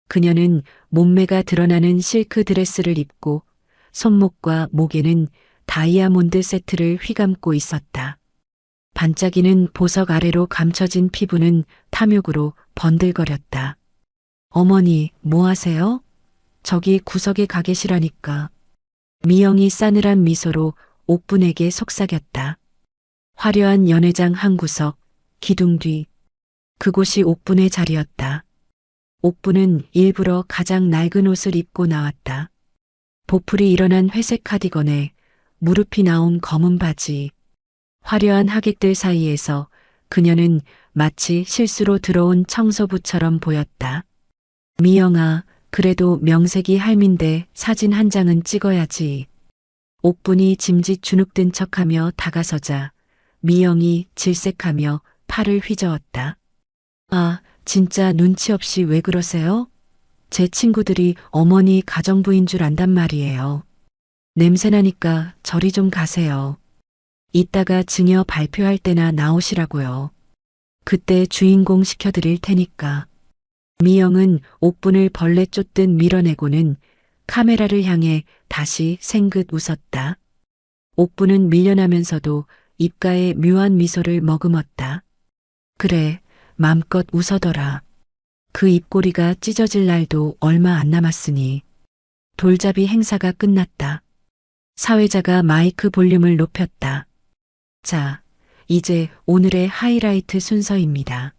그녀는 몸매가 드러나는 실크 드레스를 입고 손목과 목에는 다이아몬드 세트를 휘감고 있었다. 반짝이는 보석 아래로 감춰진 피부는 탐욕으로 번들거렸다. 어머니, 뭐 하세요? 저기 구석에 가 계시라니까. 미영이 싸늘한 미소로 옥분에게 속삭였다. 화려한 연회장 한 구석, 기둥 뒤. 그곳이 옥분의 자리였다. 옥분은 일부러 가장 낡은 옷을 입고 나왔다. 보풀이 일어난 회색 카디건에 무릎이 나온 검은 바지. 화려한 하객들 사이에서 그녀는 마치 실수로 들어온 청소부처럼 보였다. 미영아, 그래도 명색이 할민데 사진 한 장은 찍어야지. 옥분이 짐짓 주눅든 척하며 다가서자 미영이 질색하며 팔을 휘저었다. 아, 진짜 눈치 없이 왜 그러세요? 제 친구들이 어머니 가정부인 줄 안단 말이에요. 냄새나니까 저리 좀 가세요. 이따가 증여 발표할 때나 나오시라고요. 그때 주인공 시켜드릴 테니까. 미영은 옥분을 벌레 쫓듯 밀어내고는 카메라를 향해 다시 생긋 웃었다. 옥분은 밀려나면서도 입가에 묘한 미소를 머금었다. 그래, 맘껏 웃어더라. 그 입꼬리가 찢어질 날도 얼마 안 남았으니. 돌잡이 행사가 끝났다. 사회자가 마이크 볼륨을 높였다. 자, 이제 오늘의 하이라이트 순서입니다.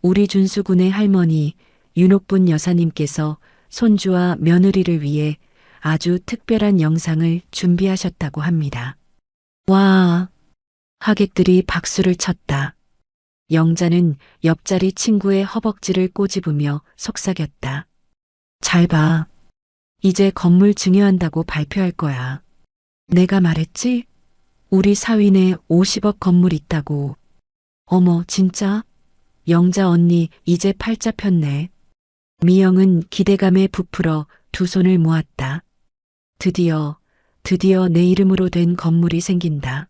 우리 준수군의 할머니 윤옥분 여사님께서 손주와 며느리를 위해 아주 특별한 영상을 준비하셨다고 합니다. 와! 하객들이 박수를 쳤다. 영자는 옆자리 친구의 허벅지를 꼬집으며 속삭였다. 잘 봐. 이제 건물 증여한다고 발표할 거야. 내가 말했지? 우리 사위네 50억 건물 있다고. 어머, 진짜? 영자 언니 이제 팔자 폈네. 미영은 기대감에 부풀어 두 손을 모았다. 드디어 내 이름으로 된 건물이 생긴다.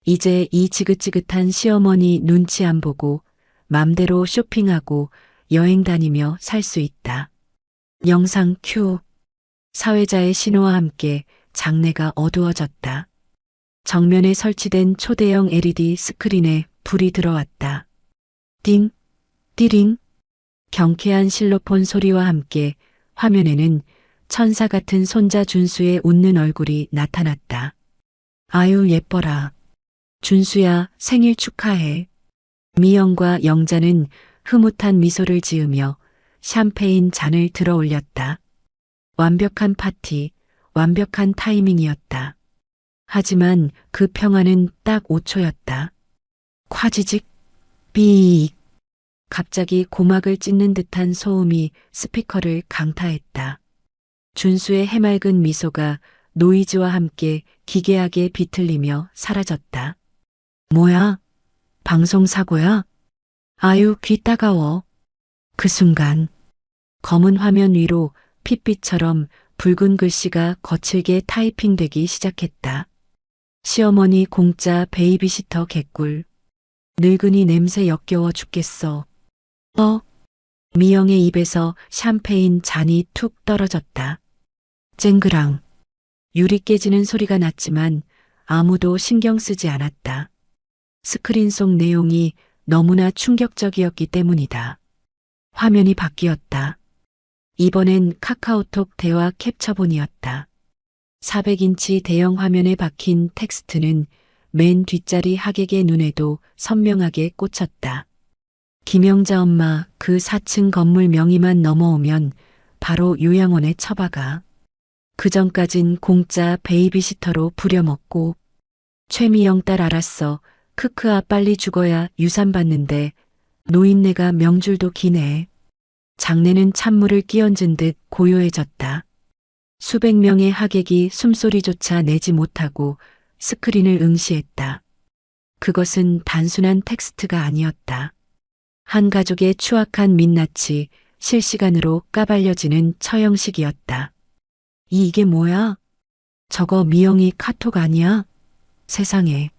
이제 이 지긋지긋한 시어머니 눈치 안 보고 맘대로 쇼핑하고 여행 다니며 살 수 있다. 영상 큐. 사회자의 신호와 함께 장내가 어두워졌다. 정면에 설치된 초대형 LED 스크린에 불이 들어왔다. 띵, 띠링. 경쾌한 실로폰 소리와 함께 화면에는 천사 같은 손자 준수의 웃는 얼굴이 나타났다. 아유 예뻐라. 준수야 생일 축하해. 미영과 영자는 흐뭇한 미소를 지으며 샴페인 잔을 들어 올렸다. 완벽한 파티, 완벽한 타이밍이었다. 하지만 그 평화는 딱 5초였다. 夸지직, 삐익. 갑자기 고막을 찢는 듯한 소음이 스피커를 강타했다. 준수의 해맑은 미소가 노이즈와 함께 기괴하게 비틀리며 사라졌다. 뭐야? 방송사고야? 아유 귀 따가워. 그 순간 검은 화면 위로 핏빛처럼 붉은 글씨가 거칠게 타이핑되기 시작했다. 시어머니 공짜 베이비시터 개꿀. 늙은이 냄새 역겨워 죽겠어. 미영의 입에서 샴페인 잔이 툭 떨어졌다. 쨍그랑. 유리 깨지는 소리가 났지만 아무도 신경 쓰지 않았다. 스크린 속 내용이 너무나 충격적이었기 때문이다. 화면이 바뀌었다. 이번엔 카카오톡 대화 캡처본이었다. 400인치 대형 화면에 박힌 텍스트는 맨 뒷자리 하객의 눈에도 선명하게 꽂혔다. 김영자 엄마 그 4층 건물 명의만 넘어오면 바로 요양원에 처박아. 그전까진 공짜 베이비시터로 부려먹고. 최미영 딸 알았어. 크크아 빨리 죽어야 유산 받는데 노인네가 명줄도 기네. 장내는 찬물을 끼얹은 듯 고요해졌다. 수백 명의 하객이 숨소리조차 내지 못하고 스크린을 응시했다. 그것은 단순한 텍스트가 아니었다. 한 가족의 추악한 민낯이 실시간으로 까발려지는 처형식이었다. 이게 뭐야? 저거 미영이 카톡 아니야? 세상에.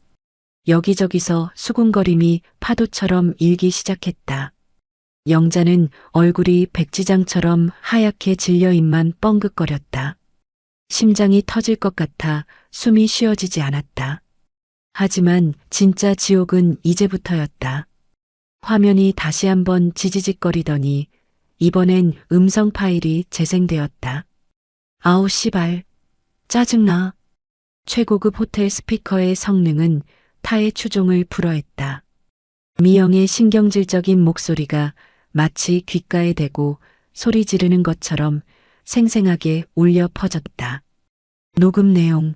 여기저기서 수군거림이 파도처럼 일기 시작했다. 영자는 얼굴이 백지장처럼 하얗게 질려 입만 뻥긋거렸다. 심장이 터질 것 같아 숨이 쉬어지지 않았다. 하지만 진짜 지옥은 이제부터였다. 화면이 다시 한번 지지직거리더니 이번엔 음성 파일이 재생되었다. 아우 씨발. 짜증나. 최고급 호텔 스피커의 성능은 타의 추종을 불허했다. 미영의 신경질적인 목소리가 마치 귓가에 대고 소리 지르는 것처럼 생생하게 울려 퍼졌다. 녹음 내용.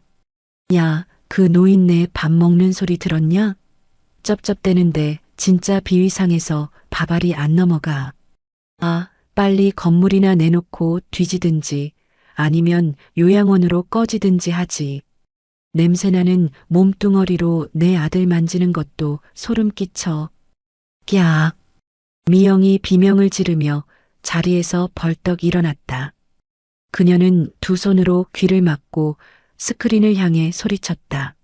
야, 그 노인네 밥 먹는 소리 들었냐? 쩝쩝대는데 진짜 비위상해서 밥알이 안 넘어가. 아, 빨리 건물이나 내놓고 뒤지든지 아니면 요양원으로 꺼지든지 하지. 냄새나는 몸뚱어리로 내 아들 만지는 것도 소름 끼쳐. 꺄악. 미영이 비명을 지르며 자리에서 벌떡 일어났다. 그녀는 두 손으로 귀를 막고 스크린을 향해 소리쳤다.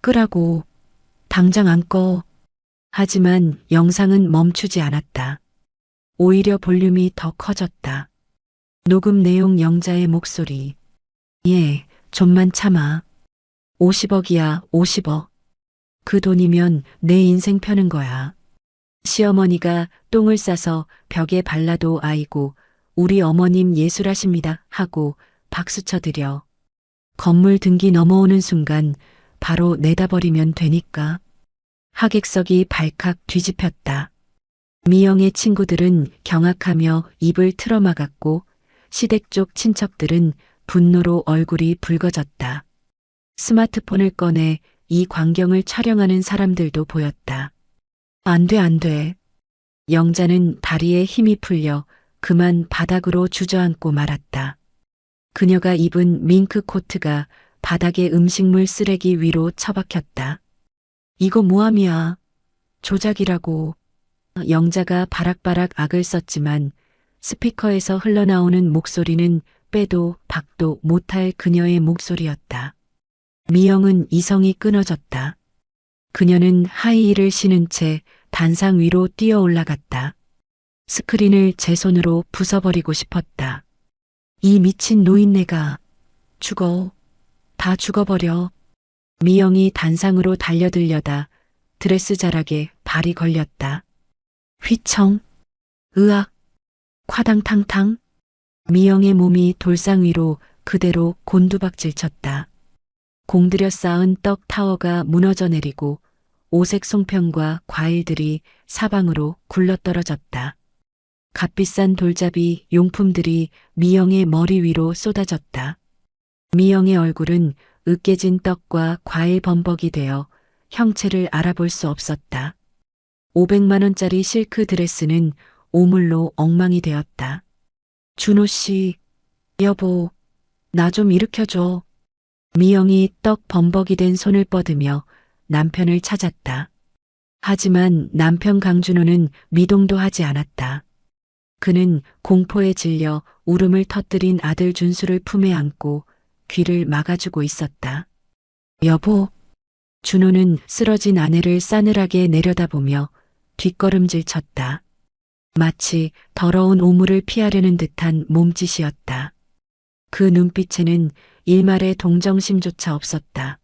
끄라고. 당장 안 꺼. 하지만 영상은 멈추지 않았다. 오히려 볼륨이 더 커졌다. 녹음 내용 영자의 목소리. 예, 좀만 참아. 50억이야, 50억. 그 돈이면 내 인생 펴는 거야. 시어머니가 똥을 싸서 벽에 발라도 아이고, 우리 어머님 예술하십니다 하고 박수 쳐드려. 건물 등기 넘어오는 순간 바로 내다버리면 되니까. 하객석이 발칵 뒤집혔다. 미영의 친구들은 경악하며 입을 틀어막았고 시댁 쪽 친척들은 분노로 얼굴이 붉어졌다. 스마트폰을 꺼내 이 광경을 촬영하는 사람들도 보였다. 안 돼, 안 돼. 영자는 다리에 힘이 풀려 그만 바닥으로 주저앉고 말았다. 그녀가 입은 밍크 코트가 바닥에 음식물 쓰레기 위로 처박혔다. 이거 모함이야. 조작이라고. 영자가 바락바락 악을 썼지만 스피커에서 흘러나오는 목소리는 빼도 박도 못할 그녀의 목소리였다. 미영은 이성이 끊어졌다. 그녀는 하이힐을 신은 채 단상 위로 뛰어 올라갔다. 스크린을 제 손으로 부숴버리고 싶었다. 이 미친 노인네가 죽어. 다 죽어버려. 미영이 단상으로 달려들려다 드레스 자락에 발이 걸렸다. 휘청. 으악. 콰당탕탕. 미영의 몸이 돌상 위로 그대로 곤두박질 쳤다. 공들여 쌓은 떡 타워가 무너져 내리고 오색 송편과 과일들이 사방으로 굴러떨어졌다. 값비싼 돌잡이 용품들이 미영의 머리 위로 쏟아졌다. 미영의 얼굴은 으깨진 떡과 과일 범벅이 되어 형체를 알아볼 수 없었다. 500만 원짜리 실크 드레스는 오물로 엉망이 되었다. 준호 씨, 여보, 나 좀 일으켜줘. 미영이 떡 범벅이 된 손을 뻗으며 남편을 찾았다. 하지만 남편 강준호는 미동도 하지 않았다. 그는 공포에 질려 울음을 터뜨린 아들 준수를 품에 안고 귀를 막아주고 있었다. 여보. 준호는 쓰러진 아내를 싸늘하게 내려다보며 뒷걸음질 쳤다. 마치 더러운 오물을 피하려는 듯한 몸짓이었다. 그 눈빛에는 일말의 동정심조차 없었다.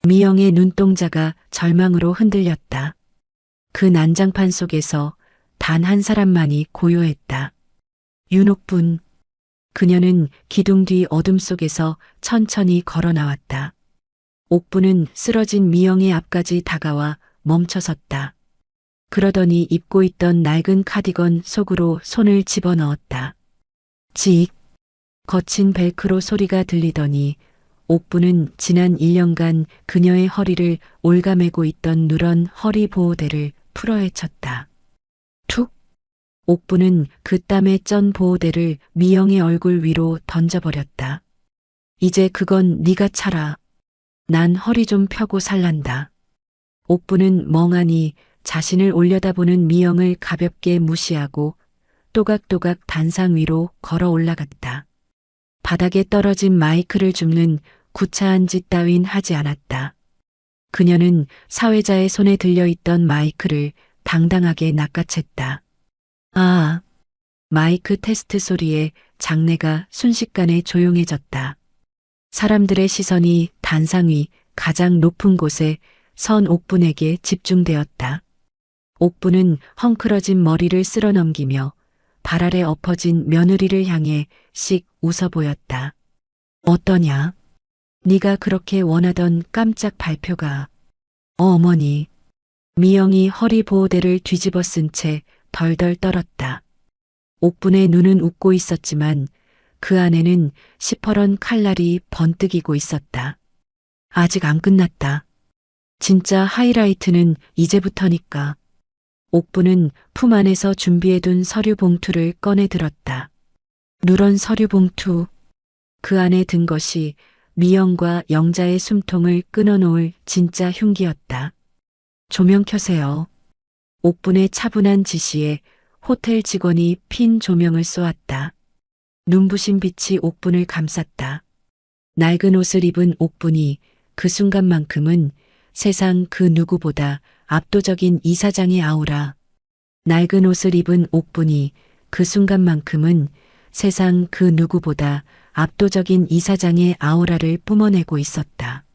미영의 눈동자가 절망으로 흔들렸다. 그 난장판 속에서 단 한 사람만이 고요했다. 윤옥분. 그녀는 기둥 뒤 어둠 속에서 천천히 걸어 나왔다. 옥분은 쓰러진 미영의 앞까지 다가와 멈춰섰다. 그러더니 입고 있던 낡은 카디건 속으로 손을 집어넣었다. 직. 거친 벨크로 소리가 들리더니 옥분은 지난 1년간 그녀의 허리를 올가매고 있던 누런 허리 보호대를 풀어헤쳤다. 툭. 옥분은 그 땀에 쩐 보호대를 미영의 얼굴 위로 던져버렸다. 이제 그건 네가 차라. 난 허리 좀 펴고 살란다. 옥분은 멍하니 자신을 올려다보는 미영을 가볍게 무시하고 또각또각 단상 위로 걸어 올라갔다. 바닥에 떨어진 마이크를 줍는 구차한 짓 따윈 하지 않았다. 그녀는 사회자의 손에 들려있던 마이크를 당당하게 낚아챘다. 아, 마이크 테스트 소리에 장내가 순식간에 조용해졌다. 사람들의 시선이 단상 위 가장 높은 곳에 선 옥분에게 집중되었다. 옥분은 헝클어진 머리를 쓸어 넘기며 발 아래 엎어진 며느리를 향해 씩 웃어 보였다. 어떠냐? 네가 그렇게 원하던 깜짝 발표가. 어머니. 미영이 허리 보호대를 뒤집어 쓴 채 덜덜 떨었다. 옥분의 눈은 웃고 있었지만 그 안에는 시퍼런 칼날이 번뜩이고 있었다. 아직 안 끝났다. 진짜 하이라이트는 이제부터니까. 옥분은 품 안에서 준비해둔 서류 봉투를 꺼내 들었다. 누런 서류 봉투. 그 안에 든 것이 미영과 영자의 숨통을 끊어놓을 진짜 흉기였다. 조명 켜세요. 옥분의 차분한 지시에 호텔 직원이 핀 조명을 쏘았다. 눈부신 빛이 옥분을 감쌌다. 낡은 옷을 입은 옥분이 그 순간만큼은 세상 그 누구보다 압도적인 이사장의 아우라, 낡은 옷을 입은 옥분이 그 순간만큼은 세상 그 누구보다 압도적인 이사장의 아우라를 뿜어내고 있었다.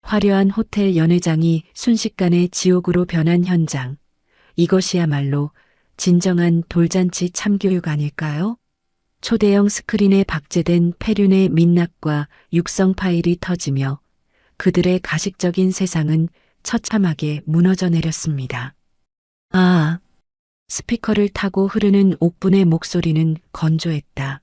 화려한 호텔 연회장이 순식간에 지옥으로 변한 현장. 이것이야말로 진정한 돌잔치 참교육 아닐까요? 초대형 스크린에 박제된 페륜의 민낯과 육성 파일이 터지며 그들의 가식적인 세상은 처참하게 무너져 내렸습니다. 아, 스피커를 타고 흐르는 옥분의 목소리는 건조했다.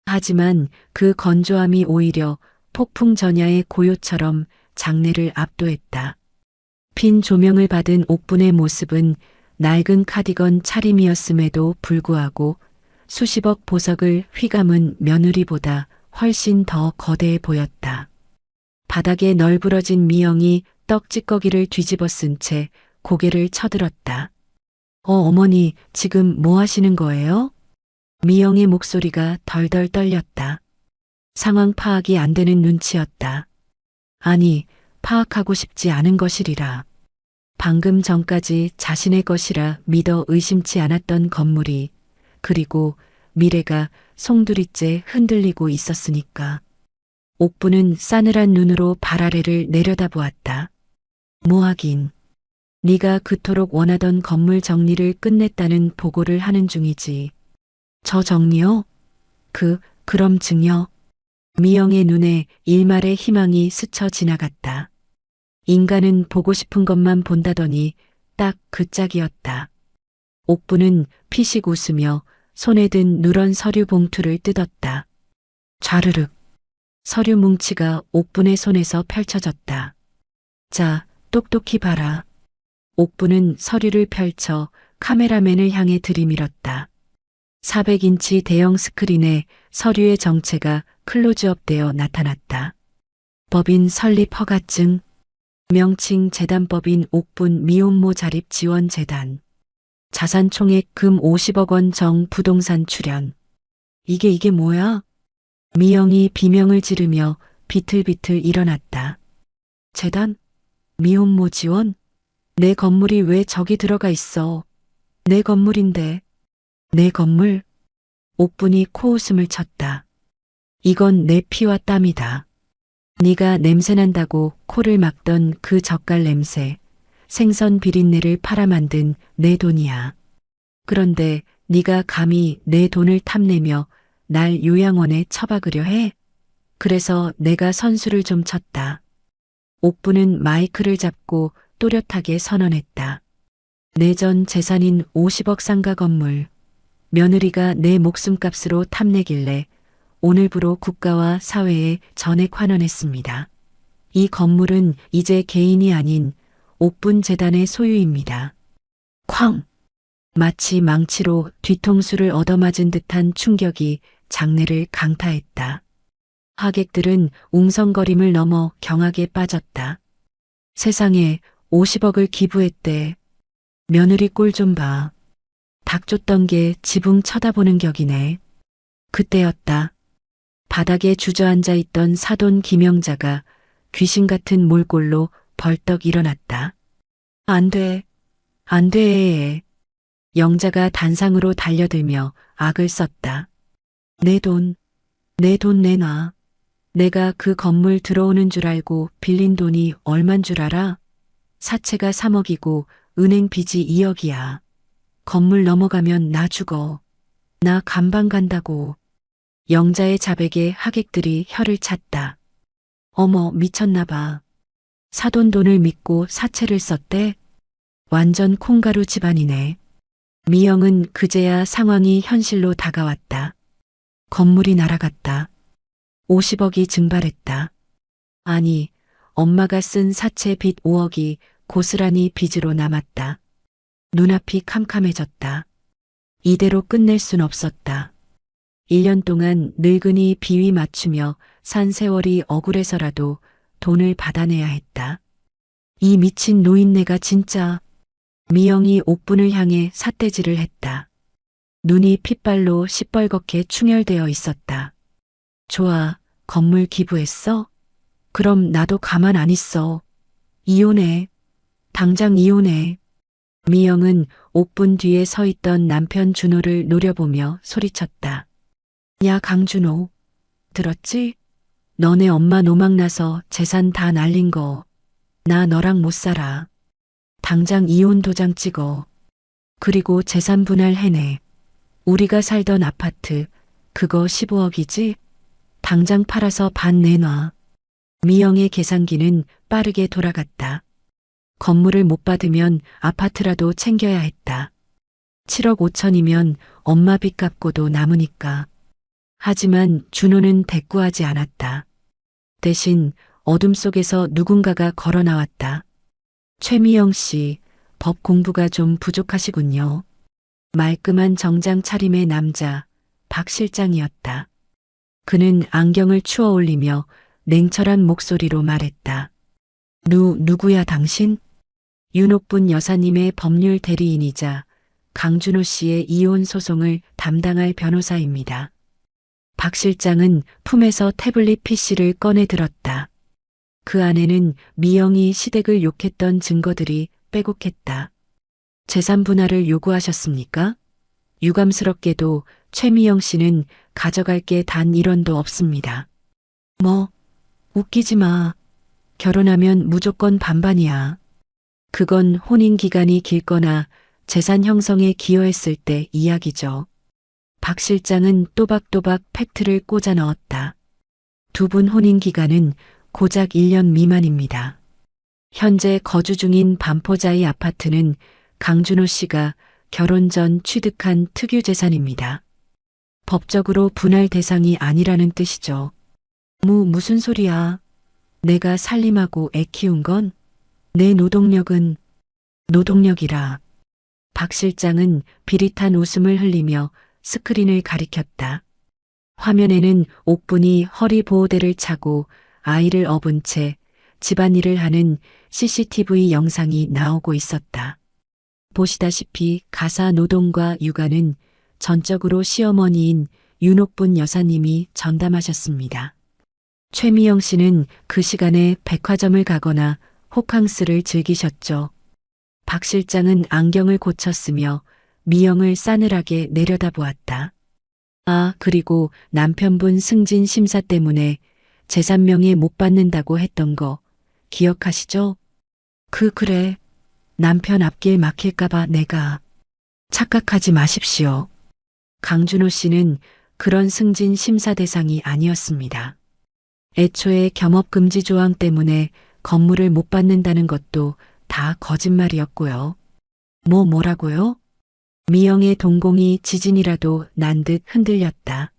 하지만 그 건조함이 오히려 폭풍 전야의 고요처럼 장내를 압도했다. 핀 조명을 받은 옥분의 모습은 낡은 카디건 차림이었음에도 불구하고 수십억 보석을 휘감은 며느리보다 훨씬 더 거대해 보였다. 바닥에 널브러진 미영이 떡찌꺼기를 뒤집어 쓴 채 고개를 쳐들었다. 어머니, 지금 뭐 하시는 거예요? 미영의 목소리가 덜덜 떨렸다. 상황 파악이 안 되는 눈치였다. 아니, 파악하고 싶지 않은 것이리라. 방금 전까지 자신의 것이라 믿어 의심치 않았던 건물이, 그리고 미래가 송두리째 흔들리고 있었으니까. 옥부는 싸늘한 눈으로 발 아래를 내려다보았다. 뭐하긴. 네가 그토록 원하던 건물 정리를 끝냈다는 보고를 하는 중이지. 저 정리요? 그럼 증여. 미영의 눈에 일말의 희망이 스쳐 지나갔다. 인간은 보고 싶은 것만 본다더니 딱 그 짝이었다. 옥부는 피식 웃으며 손에 든 누런 서류 봉투를 뜯었다. 좌르륵. 서류 뭉치가 옥분의 손에서 펼쳐졌다. 자, 똑똑히 봐라. 옥부는 서류를 펼쳐 카메라맨을 향해 들이밀었다. 400인치 대형 스크린에 서류의 정체가 클로즈업되어 나타났다. 법인 설립 허가증, 명칭 재단법인 옥분 미혼모 자립 지원 재단, 자산 총액 금 50억 원 정 부동산 출연. 이게 뭐야? 미영이 비명을 지르며 비틀비틀 일어났다. 재단? 미혼모 지원? 내 건물이 왜 저기 들어가 있어? 내 건물인데. 내 건물? 옥분이 코웃음을 쳤다. 이건 내 피와 땀이다. 네가 냄새난다고 코를 막던 그 젓갈 냄새, 생선 비린내를 팔아만든 내 돈이야. 그런데 네가 감히 내 돈을 탐내며 날 요양원에 처박으려 해? 그래서 내가 선수를 좀 쳤다. 옥부는 마이크를 잡고 또렷하게 선언했다. 내 전 재산인 50억 상가 건물, 며느리가 내 목숨값으로 탐내길래 오늘부로 국가와 사회에 전액 환원했습니다. 이 건물은 이제 개인이 아닌 옥분 재단의 소유입니다. 쾅! 마치 망치로 뒤통수를 얻어맞은 듯한 충격이 장내를 강타했다. 하객들은 웅성거림을 넘어 경악에 빠졌다. 세상에 50억을 기부했대. 며느리 꼴 좀 봐. 닭 쫓던 게 지붕 쳐다보는 격이네. 그때였다. 바닥에 주저앉아 있던 사돈 김영자가 귀신 같은 몰골로 벌떡 일어났다. 안 돼. 안 돼. 영자가 단상으로 달려들며 악을 썼다. 내 돈 내놔. 내가 그 건물 들어오는 줄 알고 빌린 돈이 얼만 줄 알아? 사채가 3억이고 은행 빚이 2억이야. 건물 넘어가면 나 죽어. 나 감방 간다고. 영자의 자백에 하객들이 혀를 찼다. 어머, 미쳤나 봐. 사돈 돈을 믿고 사채를 썼대? 완전 콩가루 집안이네. 미영은 그제야 상황이 현실로 다가왔다. 건물이 날아갔다. 50억이 증발했다. 아니, 엄마가 쓴 사채 빚 5억이 고스란히 빚으로 남았다. 눈앞이 캄캄해졌다. 이대로 끝낼 순 없었다. 1년 동안 늙은이 비위 맞추며 산 세월이 억울해서라도 돈을 받아내야 했다. 이 미친 노인네가 진짜. 미영이 옥분을 향해 삿대질을 했다. 눈이 핏발로 시뻘겋게 충혈되어 있었다. 좋아, 건물 기부했어? 그럼 나도 가만 안 있어. 이혼해. 당장 이혼해. 미영은 옥분 뒤에 서 있던 남편 준호를 노려보며 소리쳤다. 야, 강준호. 들었지? 너네 엄마 노망나서 재산 다 날린 거. 나 너랑 못 살아. 당장 이혼 도장 찍어. 그리고 재산 분할 해내. 우리가 살던 아파트, 그거 15억이지? 당장 팔아서 반 내놔. 미영의 계산기는 빠르게 돌아갔다. 건물을 못 받으면 아파트라도 챙겨야 했다. 7억 5천이면 엄마 빚 갚고도 남으니까. 하지만 준호는 대꾸하지 않았다. 대신 어둠 속에서 누군가가 걸어 나왔다. 최미영 씨, 법 공부가 좀 부족하시군요. 말끔한 정장 차림의 남자, 박 실장이었다. 그는 안경을 추어 올리며 냉철한 목소리로 말했다. 누구야 당신? 윤옥분 여사님의 법률 대리인이자 강준호 씨의 이혼 소송을 담당할 변호사입니다. 박 실장은 품에서 태블릿 PC를 꺼내 들었다. 그 안에는 미영이 시댁을 욕했던 증거들이 빼곡했다. 재산 분할을 요구하셨습니까? 유감스럽게도 최미영 씨는 가져갈 게 단 1원도 없습니다. 뭐, 웃기지 마. 결혼하면 무조건 반반이야. 그건 혼인 기간이 길거나 재산 형성에 기여했을 때 이야기죠. 박 실장은 또박또박 팩트를 꽂아 넣었다. 두 분 혼인 기간은 고작 1년 미만입니다. 현재 거주 중인 반포자이 아파트는 강준호 씨가 결혼 전 취득한 특유 재산입니다. 법적으로 분할 대상이 아니라는 뜻이죠. 무슨 소리야. 내가 살림하고 애 키운 건 내 노동력은 노동력이라. 박 실장은 비릿한 웃음을 흘리며 스크린을 가리켰다. 화면에는 옥분이 허리 보호대를 차고 아이를 업은 채 집안일을 하는 CCTV 영상이 나오고 있었다. 보시다시피 가사 노동과 육아는 전적으로 시어머니인 윤옥분 여사님이 전담하셨습니다. 최미영 씨는 그 시간에 백화점을 가거나 호캉스를 즐기셨죠. 박 실장은 안경을 고쳤으며 미영을 싸늘하게 내려다보았다. 아, 그리고 남편분 승진 심사 때문에 재산명예 못 받는다고 했던 거 기억하시죠? 그래. 남편 앞길 막힐까봐 내가. 착각하지 마십시오. 강준호 씨는 그런 승진 심사 대상이 아니었습니다. 애초에 겸업금지 조항 때문에 건물을 못 받는다는 것도 다 거짓말이었고요. 뭐라고요? 미영의 동공이 지진이라도 난 듯 흔들렸다.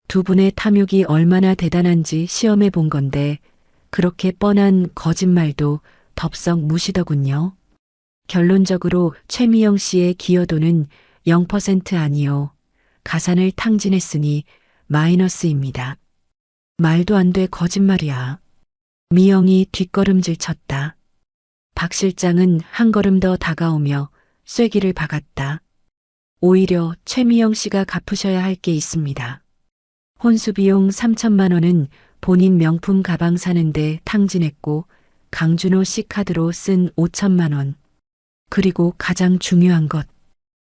두 분의 탐욕이 얼마나 대단한지 시험해 본 건데 그렇게 뻔한 거짓말도 덥석 무시더군요. 결론적으로 최미영 씨의 기여도는 0% 아니요. 가산을 탕진했으니 마이너스입니다. 말도 안 돼 거짓말이야. 미영이 뒷걸음질 쳤다. 박 실장은 한 걸음 더 다가오며 쐐기를 박았다. 오히려 최미영 씨가 갚으셔야 할 게 있습니다. 혼수 비용 3천만 원은 본인 명품 가방 사는데 탕진했고 강준호 씨 카드로 쓴 5천만 원. 그리고 가장 중요한 것.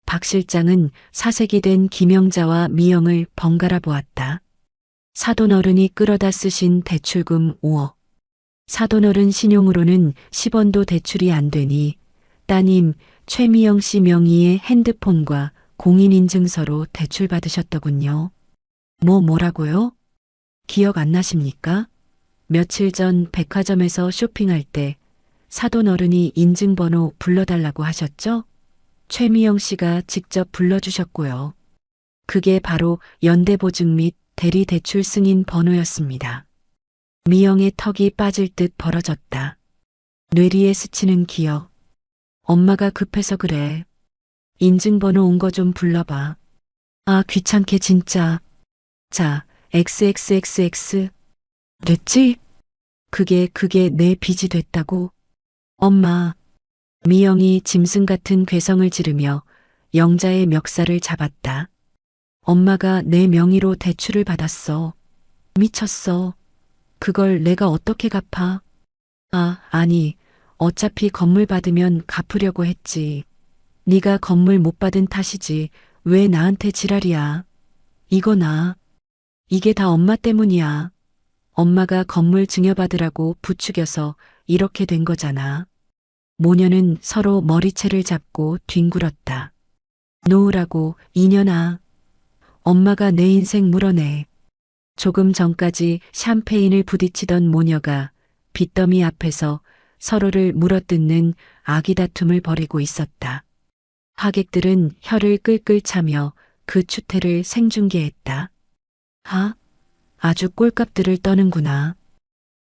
박 실장은 사색이 된 김영자와 미영을 번갈아 보았다. 사돈어른이 끌어다 쓰신 대출금 5억. 사돈어른 신용으로는 10원도 대출이 안 되니 따님 최미영 씨 명의의 핸드폰과 공인인증서로 대출받으셨더군요. 뭐라고요? 기억 안 나십니까? 며칠 전 백화점에서 쇼핑할 때 사돈어른이 인증번호 불러달라고 하셨죠? 최미영 씨가 직접 불러주셨고요. 그게 바로 연대보증 및 대리대출 승인 번호였습니다. 미영의 턱이 빠질 듯 벌어졌다. 뇌리에 스치는 기억. 엄마가 급해서 그래. 인증번호 온 거 좀 불러봐. 아, 귀찮게 진짜. 자, XXXX. 됐지? 그게 내 빚이 됐다고. 엄마. 미영이 짐승 같은 괴성을 지르며 영자의 멱살을 잡았다. 엄마가 내 명의로 대출을 받았어. 미쳤어. 그걸 내가 어떻게 갚아? 아니, 어차피 건물 받으면 갚으려고 했지. 네가 건물 못 받은 탓이지 왜 나한테 지랄이야. 이거 이게 다 엄마 때문이야. 엄마가 건물 증여받으라고 부추겨서 이렇게 된 거잖아. 모녀는 서로 머리채를 잡고 뒹굴었다. 놓으라고, 이년아. 엄마가 내 인생 물어내. 조금 전까지 샴페인을 부딪히던 모녀가 빚더미 앞에서 서로를 물어뜯는 아기 다툼을 벌이고 있었다. 하객들은 혀를 끌끌 차며 그 추태를 생중계했다. 아주 꼴값들을 떠는구나.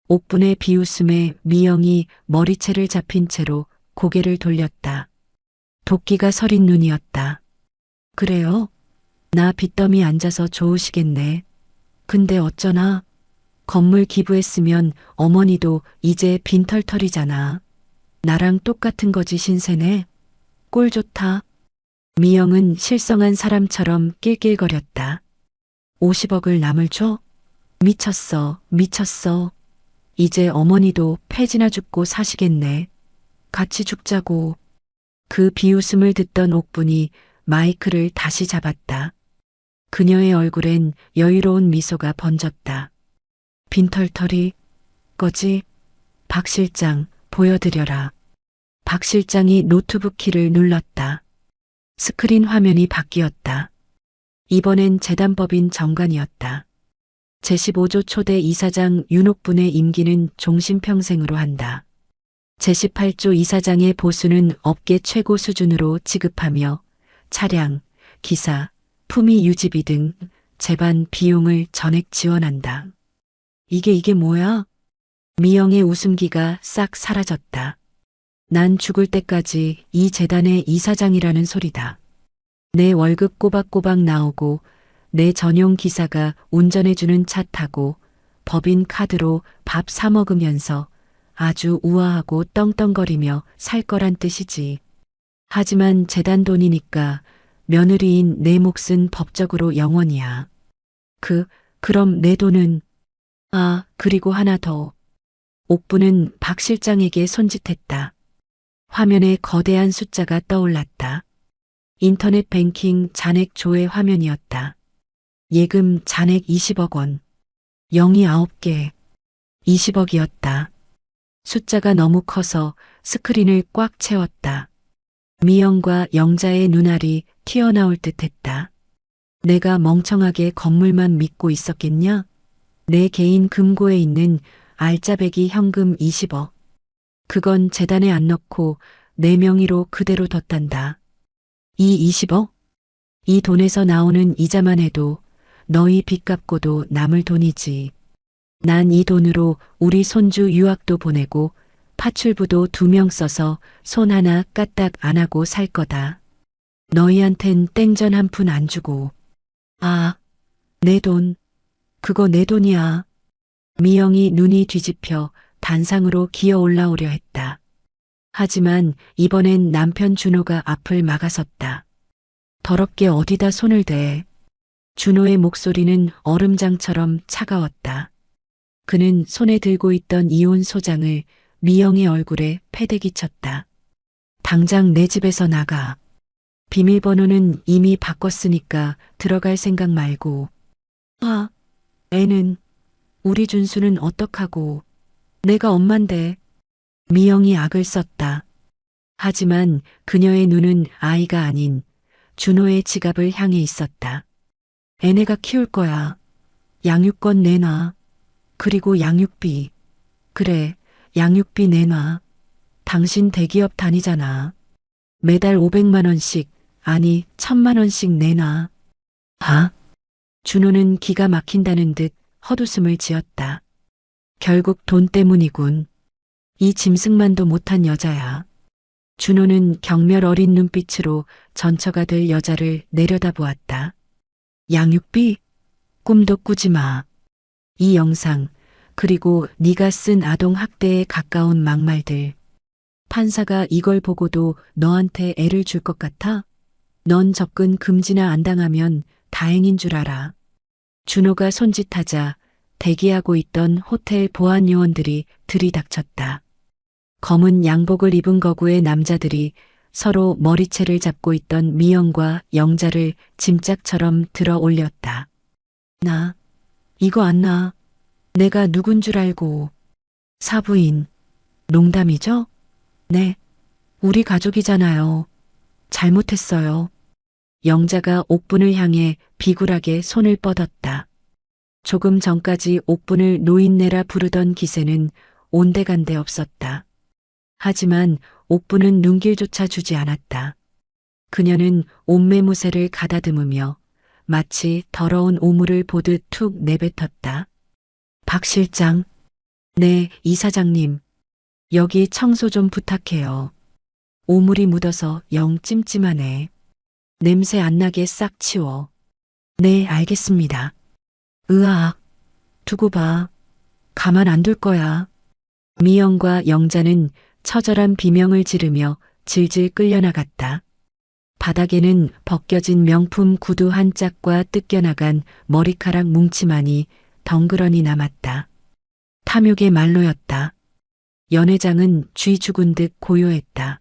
옥분의 비웃음에 미영이 머리채를 잡힌 채로 고개를 돌렸다. 도끼가 서린 눈이었다. 그래요? 나 빚더미 앉아서 좋으시겠네. 근데 어쩌나? 건물 기부했으면 어머니도 이제 빈털털이잖아. 나랑 똑같은 거지 신세네. 꼴 좋다. 미영은 실성한 사람처럼 낄낄거렸다. 50억을 남을 줘? 미쳤어. 이제 어머니도 폐지나 죽고 사시겠네. 같이 죽자고. 그 비웃음을 듣던 옥분이 마이크를 다시 잡았다. 그녀의 얼굴엔 여유로운 미소가 번졌다. 빈털털이 거지? 박 실장 보여드려라. 박 실장이 노트북 키를 눌렀다. 스크린 화면이 바뀌었다. 이번엔 재단법인 정관이었다. 제15조 초대 이사장 윤옥분의 임기는 종신평생으로 한다. 제18조 이사장의 보수는 업계 최고 수준으로 지급하며 차량, 기사, 품위 유지비 등 재반 비용을 전액 지원한다. 이게 뭐야? 미영의 웃음기가 싹 사라졌다. 난 죽을 때까지 이 재단의 이사장이라는 소리다. 내 월급 꼬박꼬박 나오고 내 전용 기사가 운전해주는 차 타고 법인 카드로 밥 사 먹으면서 아주 우아하고 떵떵거리며 살 거란 뜻이지. 하지만 재단 돈이니까 며느리인 내 몫은 법적으로 영원이야. 그럼 내 돈은? 그리고 하나 더. 옥부는 박 실장에게 손짓했다. 화면에 거대한 숫자가 떠올랐다. 인터넷 뱅킹 잔액 조회 화면이었다. 예금 잔액 20억 원. 0이 9개. 20억이었다. 숫자가 너무 커서 스크린을 꽉 채웠다. 미영과 영자의 눈알이 튀어나올 듯 했다. 내가 멍청하게 건물만 믿고 있었겠냐? 내 개인 금고에 있는 알짜배기 현금 20억. 그건 재단에 안 넣고 내 명의로 그대로 뒀단다. 이 20억? 이 돈에서 나오는 이자만 해도 너희 빚 갚고도 남을 돈이지. 난 이 돈으로 우리 손주 유학도 보내고 파출부도 2명 써서 손 하나 까딱 안 하고 살 거다. 너희한텐 땡전 한 푼 안 주고. 내 돈. 그거 내 돈이야. 미영이 눈이 뒤집혀 단상으로 기어 올라오려 했다. 하지만 이번엔 남편 준호가 앞을 막아섰다. 더럽게 어디다 손을 대. 준호의 목소리는 얼음장처럼 차가웠다. 그는 손에 들고 있던 이혼 소장을 미영의 얼굴에 패대기 쳤다. 당장 내 집에서 나가. 비밀번호는 이미 바꿨으니까 들어갈 생각 말고. 애는, 우리 준수는 어떡하고. 내가 엄만데. 미영이 악을 썼다. 하지만 그녀의 눈은 아이가 아닌 준호의 지갑을 향해 있었다. 애네가 키울 거야. 양육권 내놔. 그리고 양육비. 그래, 양육비 내놔. 당신 대기업 다니잖아. 매달 500만 원씩, 아니 1000만 원씩 내놔. 준호는 기가 막힌다는 듯 헛웃음을 지었다. 결국 돈 때문이군. 이 짐승만도 못한 여자야. 준호는 경멸 어린 눈빛으로 전처가 될 여자를 내려다보았다. 양육비? 꿈도 꾸지 마. 이 영상, 그리고 네가 쓴 아동 학대에 가까운 막말들. 판사가 이걸 보고도 너한테 애를 줄 것 같아? 넌 접근 금지나 안 당하면 다행인 줄 알아. 준호가 손짓하자 대기하고 있던 호텔 보안 요원들이 들이닥쳤다. 검은 양복을 입은 거구의 남자들이 서로 머리채를 잡고 있던 미영과 영자를 짐짝처럼 들어 올렸다. 나, 이거 안 나. 내가 누군 줄 알고. 사부인, 농담이죠? 네, 우리 가족이잖아요. 잘못했어요. 영자가 옥분을 향해 비굴하게 손을 뻗었다. 조금 전까지 옥분을 노인네라 부르던 기세는 온데간데 없었다. 하지만 옥분은 눈길조차 주지 않았다. 그녀는 옷매무새를 가다듬으며 마치 더러운 오물을 보듯 툭 내뱉었다. 박 실장. 네, 이사장님. 여기 청소 좀 부탁해요. 오물이 묻어서 영 찜찜하네. 냄새 안 나게 싹 치워. 네, 알겠습니다. 으악. 두고 봐. 가만 안 둘 거야. 미영과 영자는 처절한 비명을 지르며 질질 끌려나갔다. 바닥에는 벗겨진 명품 구두 한 짝과 뜯겨나간 머리카락 뭉치만이 덩그러니 남았다. 탐욕의 말로였다. 연회장은 쥐 죽은 듯 고요했다.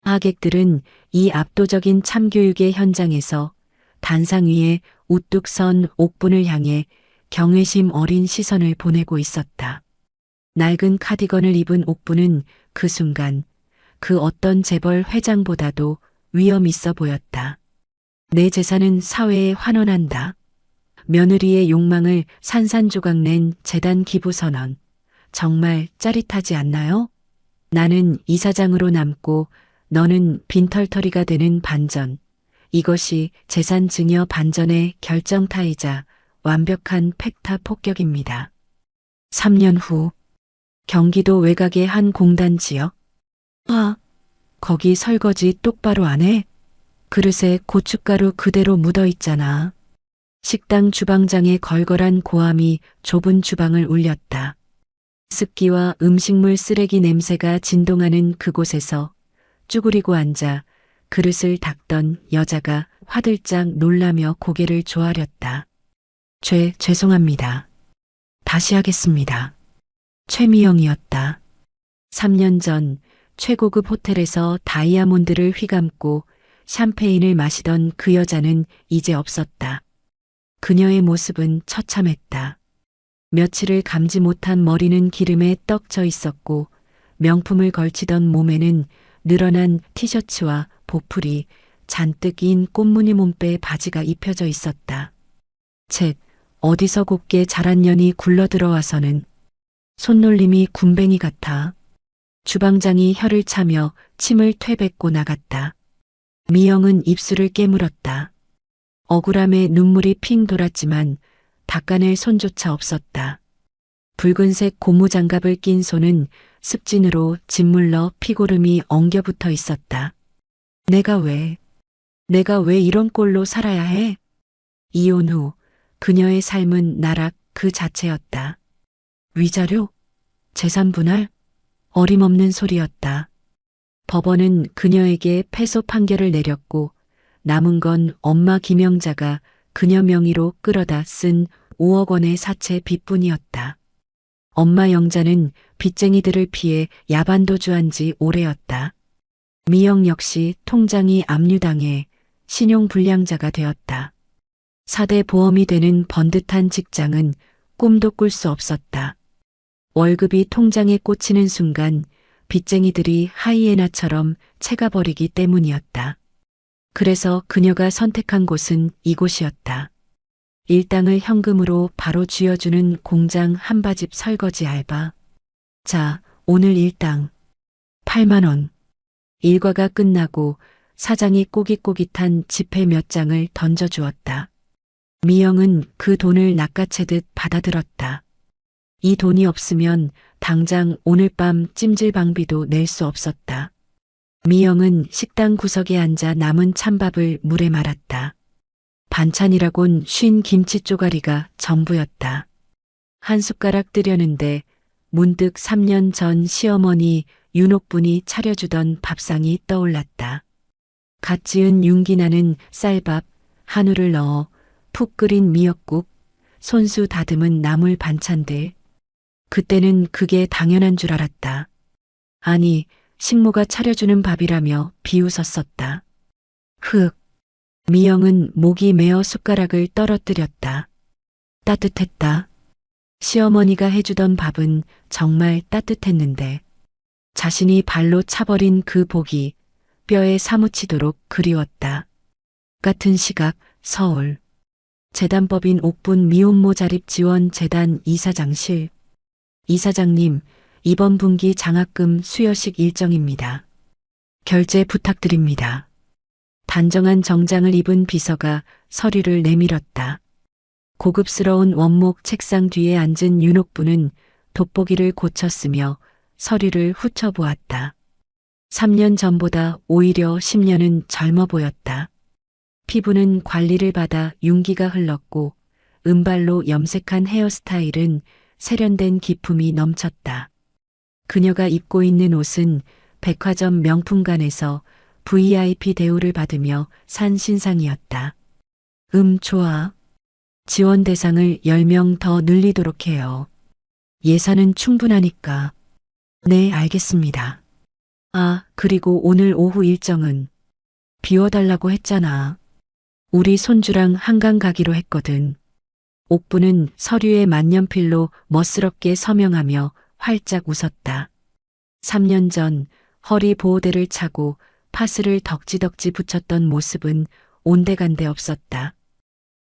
하객들은 이 압도적인 참교육의 현장에서 단상 위에 우뚝 선 옥분을 향해 경외심 어린 시선을 보내고 있었다. 낡은 카디건을 입은 옥분은 그 순간 그 어떤 재벌 회장보다도 위험 있어 보였다. 내 재산은 사회에 환원한다. 며느리의 욕망을 산산조각 낸 재단 기부 선언. 정말 짜릿하지 않나요? 나는 이사장으로 남고 너는 빈털터리가 되는 반전. 이것이 재산 증여 반전의 결정타이자 완벽한 팩타 폭격입니다. 3년 후 경기도 외곽의 한 공단 지역. 거기 설거지 똑바로 안 해? 그릇에 고춧가루 그대로 묻어 있잖아. 식당 주방장의 걸걸한 고함이 좁은 주방을 울렸다. 습기와 음식물 쓰레기 냄새가 진동하는 그곳에서 쭈그리고 앉아 그릇을 닦던 여자가 화들짝 놀라며 고개를 조아렸다. 죄송합니다. 다시 하겠습니다. 최미영이었다. 3년 전 최고급 호텔에서 다이아몬드를 휘감고 샴페인을 마시던 그 여자는 이제 없었다. 그녀의 모습은 처참했다. 며칠을 감지 못한 머리는 기름에 떡져 있었고 명품을 걸치던 몸에는 늘어난 티셔츠와 보풀이 잔뜩 인 꽃무늬 몸빼 바지가 입혀져 있었다. 어디서 곱게 자란 년이 굴러들어와서는 손놀림이 군뱅이 같아. 주방장이 혀를 차며 침을 퇴뱉고 나갔다. 미영은 입술을 깨물었다. 억울함에 눈물이 핑 돌았지만 닦아낼 손조차 없었다. 붉은색 고무장갑을 낀 손은 습진으로 짓물러 피고름이 엉겨붙어 있었다. 내가 왜 이런 꼴로 살아야 해? 이혼 후 그녀의 삶은 나락 그 자체였다. 위자료? 재산 분할? 어림없는 소리였다. 법원은 그녀에게 패소 판결을 내렸고 남은 건 엄마 김영자가 그녀 명의로 끌어다 쓴 5억 원의 사채 빚뿐이었다. 엄마 영자는 빚쟁이들을 피해 야반도주한 지 오래였다. 미영 역시 통장이 압류당해 신용불량자가 되었다. 4대 보험이 되는 번듯한 직장은 꿈도 꿀 수 없었다. 월급이 통장에 꽂히는 순간 빚쟁이들이 하이에나처럼 채가버리기 때문이었다. 그래서 그녀가 선택한 곳은 이곳이었다. 일당을 현금으로 바로 쥐어주는 공장 한바집 설거지 알바. 자, 오늘 일당 8만 원. 일과가 끝나고 사장이 꼬깃꼬깃한 지폐 몇 장을 던져주었다. 미영은 그 돈을 낚아채듯 받아들었다. 이 돈이 없으면 당장 오늘 밤 찜질방비도 낼 수 없었다. 미영은 식당 구석에 앉아 남은 찬밥을 물에 말았다. 반찬이라곤 쉰 김치 쪼가리가 전부였다. 한 숟가락 뜨려는데 문득 3년 전 시어머니 윤옥분이 차려주던 밥상이 떠올랐다. 갓 지은 윤기 나는 쌀밥, 한우를 넣어 푹 끓인 미역국, 손수 다듬은 나물 반찬들. 그때는 그게 당연한 줄 알았다. 아니, 식모가 차려주는 밥이라며 비웃었었다. 흑. 미영은 목이 메어 숟가락을 떨어뜨렸다. 따뜻했다. 시어머니가 해주던 밥은 정말 따뜻했는데 자신이 발로 차버린 그 복이 뼈에 사무치도록 그리웠다. 같은 시각 서울. 재단법인 옥분 미혼모 자립 지원 재단 이사장실. 이사장님, 이번 분기 장학금 수여식 일정입니다. 결제 부탁드립니다. 단정한 정장을 입은 비서가 서류를 내밀었다. 고급스러운 원목 책상 뒤에 앉은 윤옥부는 돋보기를 고쳤으며 서류를 훑어보았다. 3년 전보다 오히려 10년은 젊어 보였다. 피부는 관리를 받아 윤기가 흘렀고 은발로 염색한 헤어스타일은 세련된 기품이 넘쳤다. 그녀가 입고 있는 옷은 백화점 명품관에서 VIP 대우를 받으며 산 신상이었다. 좋아. 지원 대상을 10명 더 늘리도록 해요. 예산은 충분하니까. 네, 알겠습니다. 아, 그리고 오늘 오후 일정은 비워달라고 했잖아. 우리 손주랑 한강 가기로 했거든. 옥부는 서류에 만년필로 멋스럽게 서명하며 활짝 웃었다. 3년 전 허리 보호대를 차고 파스를 덕지덕지 붙였던 모습은 온데간데 없었다.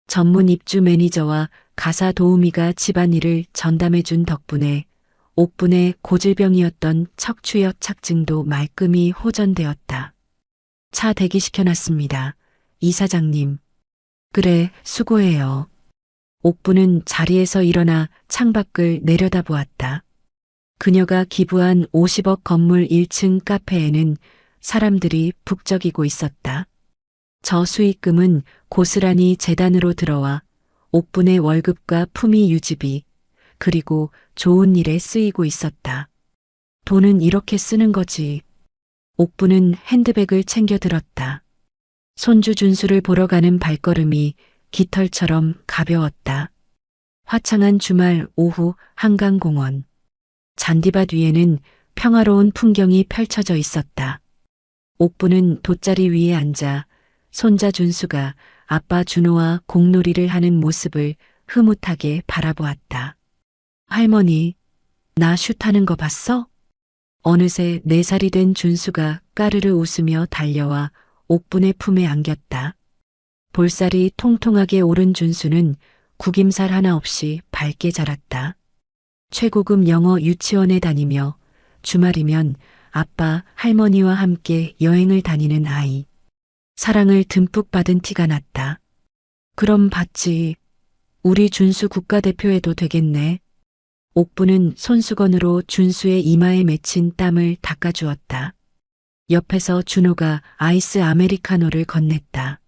전문 입주 매니저와 가사 도우미가 집안일을 전담해준 덕분에 옥분의 고질병이었던 척추역 착증도 말끔히 호전되었다. 차 대기시켜놨습니다. 이사장님. 그래, 수고해요. 옥부는 자리에서 일어나 창밖을 내려다보았다. 그녀가 기부한 50억 건물 1층 카페에는 사람들이 북적이고 있었다. 저 수익금은 고스란히 재단으로 들어와 옥분의 월급과 품위 유지비, 그리고 좋은 일에 쓰이고 있었다. 돈은 이렇게 쓰는 거지. 옥부는 핸드백을 챙겨 들었다. 손주 준수를 보러 가는 발걸음이 깃털처럼 가벼웠다. 화창한 주말 오후 한강공원. 잔디밭 위에는 평화로운 풍경이 펼쳐져 있었다. 옥부는 돗자리 위에 앉아 손자 준수가 아빠 준호와 공놀이를 하는 모습을 흐뭇하게 바라보았다. 할머니, 나 슛하는 거 봤어? 어느새 4살이 된 준수가 까르르 웃으며 달려와 옥분의 품에 안겼다. 볼살이 통통하게 오른 준수는 구김살 하나 없이 밝게 자랐다. 최고급 영어 유치원에 다니며 주말이면 아빠, 할머니와 함께 여행을 다니는 아이. 사랑을 듬뿍 받은 티가 났다. 그럼 봤지. 우리 준수 국가대표해도 되겠네. 옥부는 손수건으로 준수의 이마에 맺힌 땀을 닦아주었다. 옆에서 준호가 아이스 아메리카노를 건넸다.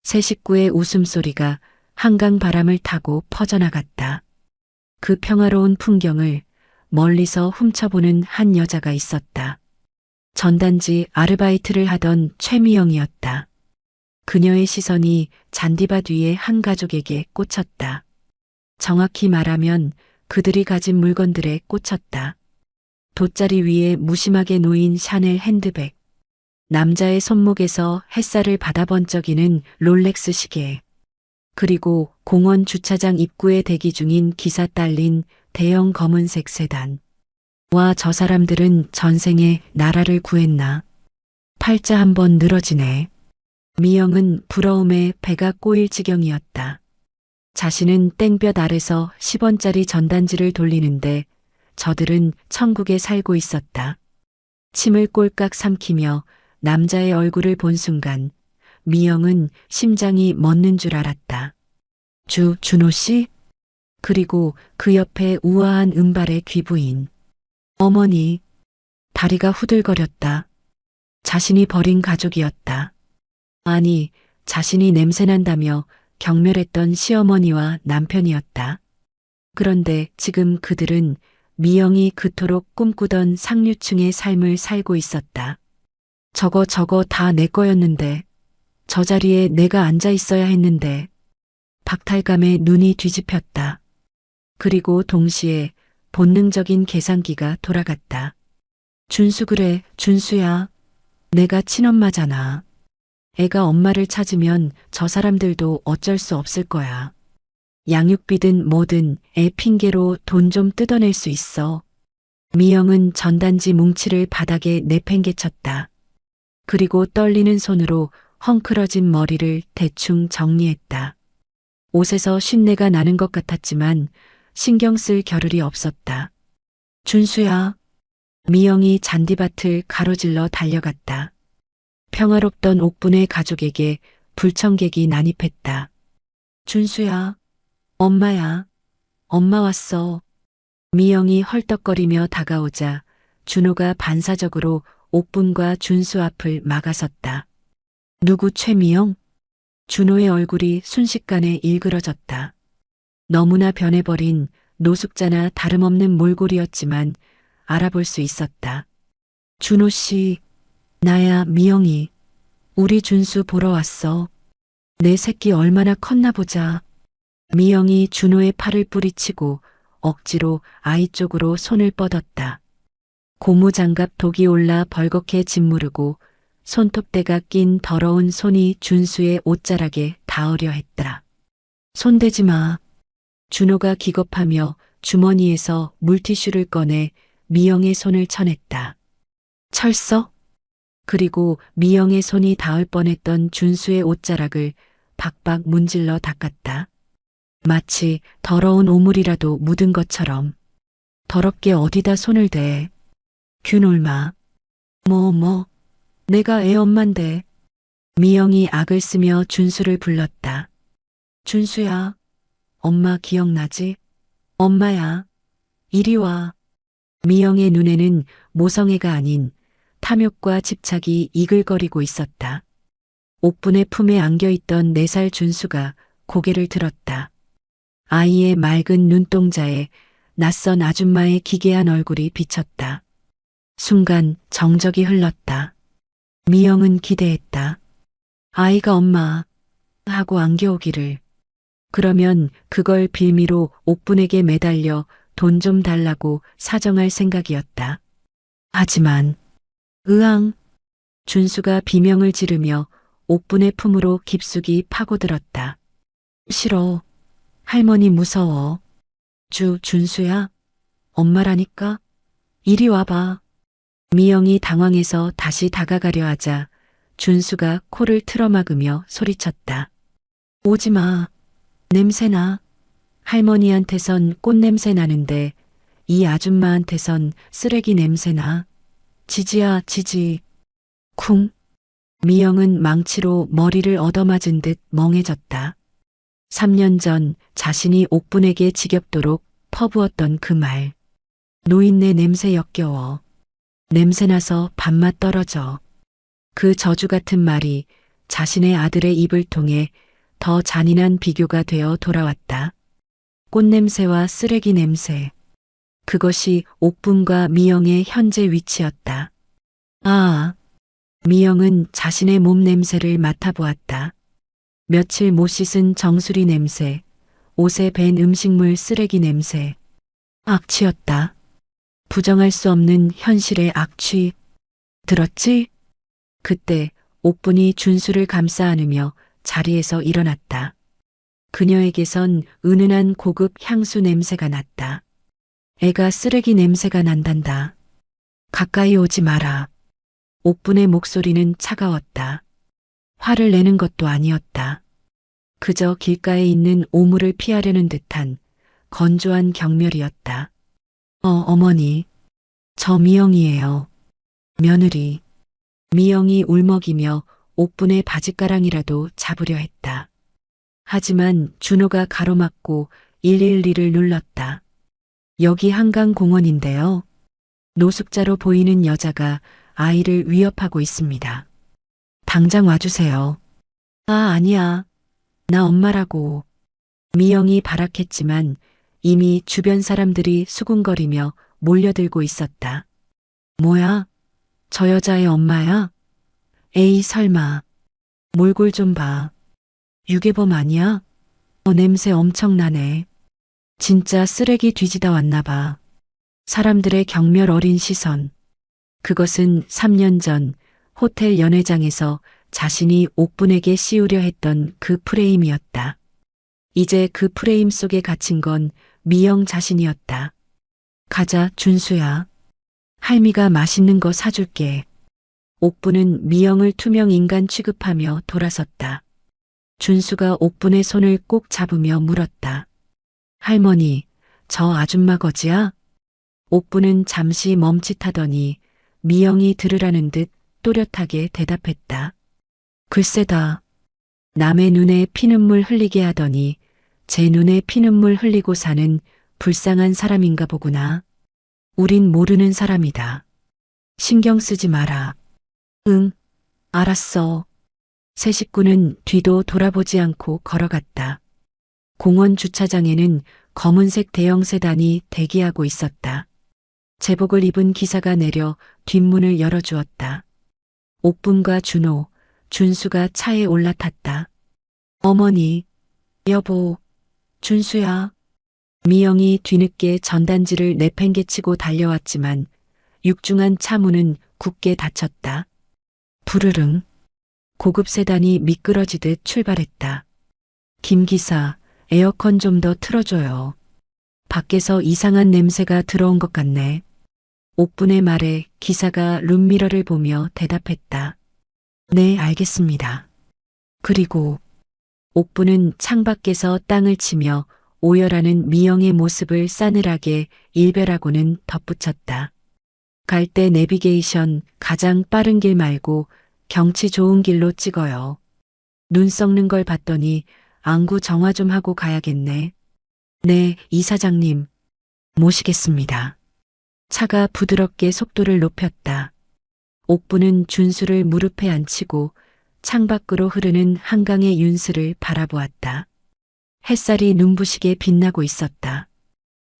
새 식구의 웃음소리가 한강 바람을 타고 퍼져나갔다. 그 평화로운 풍경을 멀리서 훔쳐보는 한 여자가 있었다. 전단지 아르바이트를 하던 최미영이었다. 그녀의 시선이 잔디밭 위의 한 가족에게 꽂혔다. 정확히 말하면 그들이 가진 물건들에 꽂혔다. 돗자리 위에 무심하게 놓인 샤넬 핸드백, 남자의 손목에서 햇살을 받아 번쩍이는 롤렉스 시계, 그리고 공원 주차장 입구에 대기 중인 기사 딸린 대형 검은색 세단. 와, 저 사람들은 전생에 나라를 구했나. 팔자 한번 늘어지네. 미영은 부러움에 배가 꼬일 지경이었다. 자신은 땡볕 아래서 10원짜리 전단지를 돌리는데 저들은 천국에 살고 있었다. 침을 꼴깍 삼키며 남자의 얼굴을 본 순간 미영은 심장이 멎는 줄 알았다. 준호 씨? 그리고 그 옆에 우아한 은발의 귀부인. 어머니. 다리가 후들거렸다. 자신이 버린 가족이었다. 아니, 자신이 냄새난다며 경멸했던 시어머니와 남편이었다. 그런데 지금 그들은 미영이 그토록 꿈꾸던 상류층의 삶을 살고 있었다. 저거 다 내 거였는데, 저 자리에 내가 앉아 있어야 했는데. 박탈감에 눈이 뒤집혔다. 그리고 동시에 본능적인 계산기가 돌아갔다. 준수 그래, 준수야. 내가 친엄마잖아. 애가 엄마를 찾으면 저 사람들도 어쩔 수 없을 거야. 양육비든 뭐든 애 핑계로 돈 좀 뜯어낼 수 있어. 미영은 전단지 뭉치를 바닥에 내팽개쳤다. 그리고 떨리는 손으로 헝클어진 머리를 대충 정리했다. 옷에서 쉰내가 나는 것 같았지만 신경 쓸 겨를이 없었다. 준수야. 미영이 잔디밭을 가로질러 달려갔다. 평화롭던 옥분의 가족에게 불청객이 난입했다. 준수야. 엄마야. 엄마 왔어. 미영이 헐떡거리며 다가오자 준호가 반사적으로 옥분과 준수 앞을 막아섰다. 누구 최미영? 준호의 얼굴이 순식간에 일그러졌다. 너무나 변해버린 노숙자나 다름없는 몰골이었지만 알아볼 수 있었다. 준호 씨, 나야 미영이. 우리 준수 보러 왔어. 내 새끼 얼마나 컸나 보자. 미영이 준호의 팔을 뿌리치고 억지로 아이 쪽으로 손을 뻗었다. 고무장갑 독이 올라 벌겋게 짓무르고 손톱대가 낀 더러운 손이 준수의 옷자락에 닿으려 했다. 손대지 마. 준호가 기겁하며 주머니에서 물티슈를 꺼내 미영의 손을 쳐냈다. 철썩? 그리고 미영의 손이 닿을 뻔했던 준수의 옷자락을 박박 문질러 닦았다. 마치 더러운 오물이라도 묻은 것처럼. 더럽게 어디다 손을 대. 균올마. 내가 애 엄만데. 미영이 악을 쓰며 준수를 불렀다. 준수야. 엄마 기억나지? 엄마야. 이리 와. 미영의 눈에는 모성애가 아닌 탐욕과 집착이 이글거리고 있었다. 옥분의 품에 안겨있던 4살 준수가 고개를 들었다. 아이의 맑은 눈동자에 낯선 아줌마의 기괴한 얼굴이 비쳤다. 순간 정적이 흘렀다. 미영은 기대했다. 아이가 엄마 하고 안겨오기를. 그러면 그걸 빌미로 옥분에게 매달려 돈 좀 달라고 사정할 생각이었다. 하지만 으앙. 준수가 비명을 지르며 옥분의 품으로 깊숙이 파고들었다. 싫어. 할머니 무서워. 준수야. 엄마라니까. 이리 와봐. 미영이 당황해서 다시 다가가려 하자 준수가 코를 틀어막으며 소리쳤다. 오지 마. 냄새나. 할머니한테선 꽃냄새 나는데 이 아줌마한테선 쓰레기 냄새나. 지지야, 지지. 쿵. 미영은 망치로 머리를 얻어맞은 듯 멍해졌다. 3년 전 자신이 옥분에게 지겹도록 퍼부었던 그 말. 노인네 냄새 역겨워. 냄새나서 밥맛 떨어져. 그 저주 같은 말이 자신의 아들의 입을 통해 더 잔인한 비교가 되어 돌아왔다. 꽃냄새와 쓰레기 냄새. 그것이 옥분과 미영의 현재 위치였다. 아. 미영은 자신의 몸 냄새를 맡아보았다. 며칠 못 씻은 정수리 냄새, 옷에 밴 음식물 쓰레기 냄새. 악취였다. 부정할 수 없는 현실의 악취. 들었지? 그때 옥분이 준수를 감싸 안으며 자리에서 일어났다. 그녀에게선 은은한 고급 향수 냄새가 났다. 애가 쓰레기 냄새가 난단다. 가까이 오지 마라. 옥분의 목소리는 차가웠다. 화를 내는 것도 아니었다. 그저 길가에 있는 오물을 피하려는 듯한 건조한 경멸이었다. 어머니. 저 미영이에요. 며느리. 미영이 울먹이며 옥분의 바짓가랑이라도 잡으려 했다. 하지만 준호가 가로막고 112를 눌렀다. 여기 한강공원인데요. 노숙자로 보이는 여자가 아이를 위협하고 있습니다. 당장 와주세요. 아니야. 나 엄마라고. 미영이 발악했지만 이미 주변 사람들이 수군거리며 몰려들고 있었다. 뭐야? 저 여자의 엄마야? 에이 설마. 몰골 좀 봐. 유괴범 아니야? 냄새 엄청나네. 진짜 쓰레기 뒤지다 왔나 봐. 사람들의 경멸 어린 시선. 그것은 3년 전 호텔 연회장에서 자신이 옥분에게 씌우려 했던 그 프레임이었다. 이제 그 프레임 속에 갇힌 건 미영 자신이었다. 가자, 준수야. 할미가 맛있는 거 사줄게. 옥분은 미영을 투명 인간 취급하며 돌아섰다. 준수가 옥분의 손을 꼭 잡으며 물었다. 할머니, 저 아줌마 거지야? 옥분은 잠시 멈칫하더니 미영이 들으라는 듯 또렷하게 대답했다. 글쎄다. 남의 눈에 피눈물 흘리게 하더니 제 눈에 피눈물 흘리고 사는 불쌍한 사람인가 보구나. 우린 모르는 사람이다. 신경 쓰지 마라. 응, 알았어. 새 식구는 뒤도 돌아보지 않고 걸어갔다. 공원 주차장에는 검은색 대형 세단이 대기하고 있었다. 제복을 입은 기사가 내려 뒷문을 열어주었다. 옥분과 준호, 준수가 차에 올라탔다. 어머니, 여보, 준수야. 미영이 뒤늦게 전단지를 내팽개치고 달려왔지만 육중한 차 문은 굳게 닫혔다. 부르릉. 고급 세단이 미끄러지듯 출발했다. 김 기사, 에어컨 좀 더 틀어줘요. 밖에서 이상한 냄새가 들어온 것 같네. 옥분의 말에 기사가 룸미러를 보며 대답했다. 네, 알겠습니다. 그리고 옥분은 창밖에서 땅을 치며 오열하는 미영의 모습을 싸늘하게 일별하고는 덧붙였다. 갈 때 내비게이션 가장 빠른 길 말고 경치 좋은 길로 찍어요. 눈 썩는 걸 봤더니 안구 정화 좀 하고 가야겠네. 네, 이사장님. 모시겠습니다. 차가 부드럽게 속도를 높였다. 옥분은 준수를 무릎에 앉히고 창밖으로 흐르는 한강의 윤슬을 바라보았다. 햇살이 눈부시게 빛나고 있었다.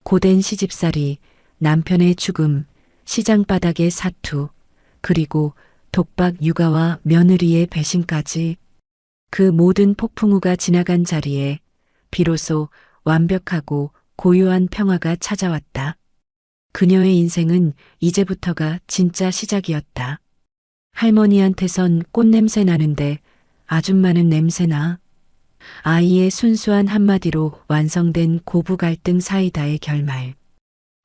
고된 시집살이, 남편의 죽음, 시장 바닥의 사투, 그리고 독박 육아와 며느리의 배신까지 그 모든 폭풍우가 지나간 자리에 비로소 완벽하고 고요한 평화가 찾아왔다. 그녀의 인생은 이제부터가 진짜 시작이었다. 할머니한테선 꽃냄새 나는데 아줌마는 냄새나. 아이의 순수한 한마디로 완성된 고부 갈등 사이다의 결말.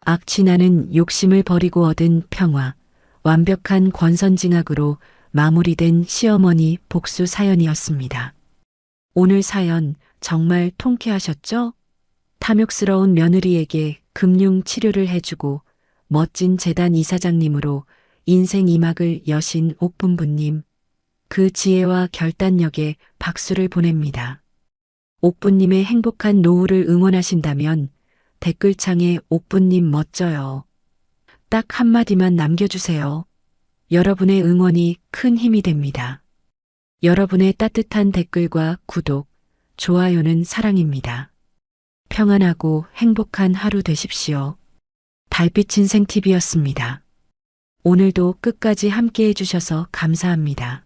악취나는 욕심을 버리고 얻은 평화, 완벽한 권선징악으로 마무리된 시어머니 복수 사연이었습니다. 오늘 사연 정말 통쾌하셨죠? 탐욕스러운 며느리에게 금융 치료를 해주고 멋진 재단 이사장님으로 인생 2막을 여신 옥분부님. 그 지혜와 결단력에 박수를 보냅니다. 옥분님의 행복한 노후를 응원하신다면 댓글창에 옥분님 멋져요. 딱 한마디만 남겨주세요. 여러분의 응원이 큰 힘이 됩니다. 여러분의 따뜻한 댓글과 구독, 좋아요는 사랑입니다. 평안하고 행복한 하루 되십시오. 달빛 인생TV였습니다. 오늘도 끝까지 함께 해주셔서 감사합니다.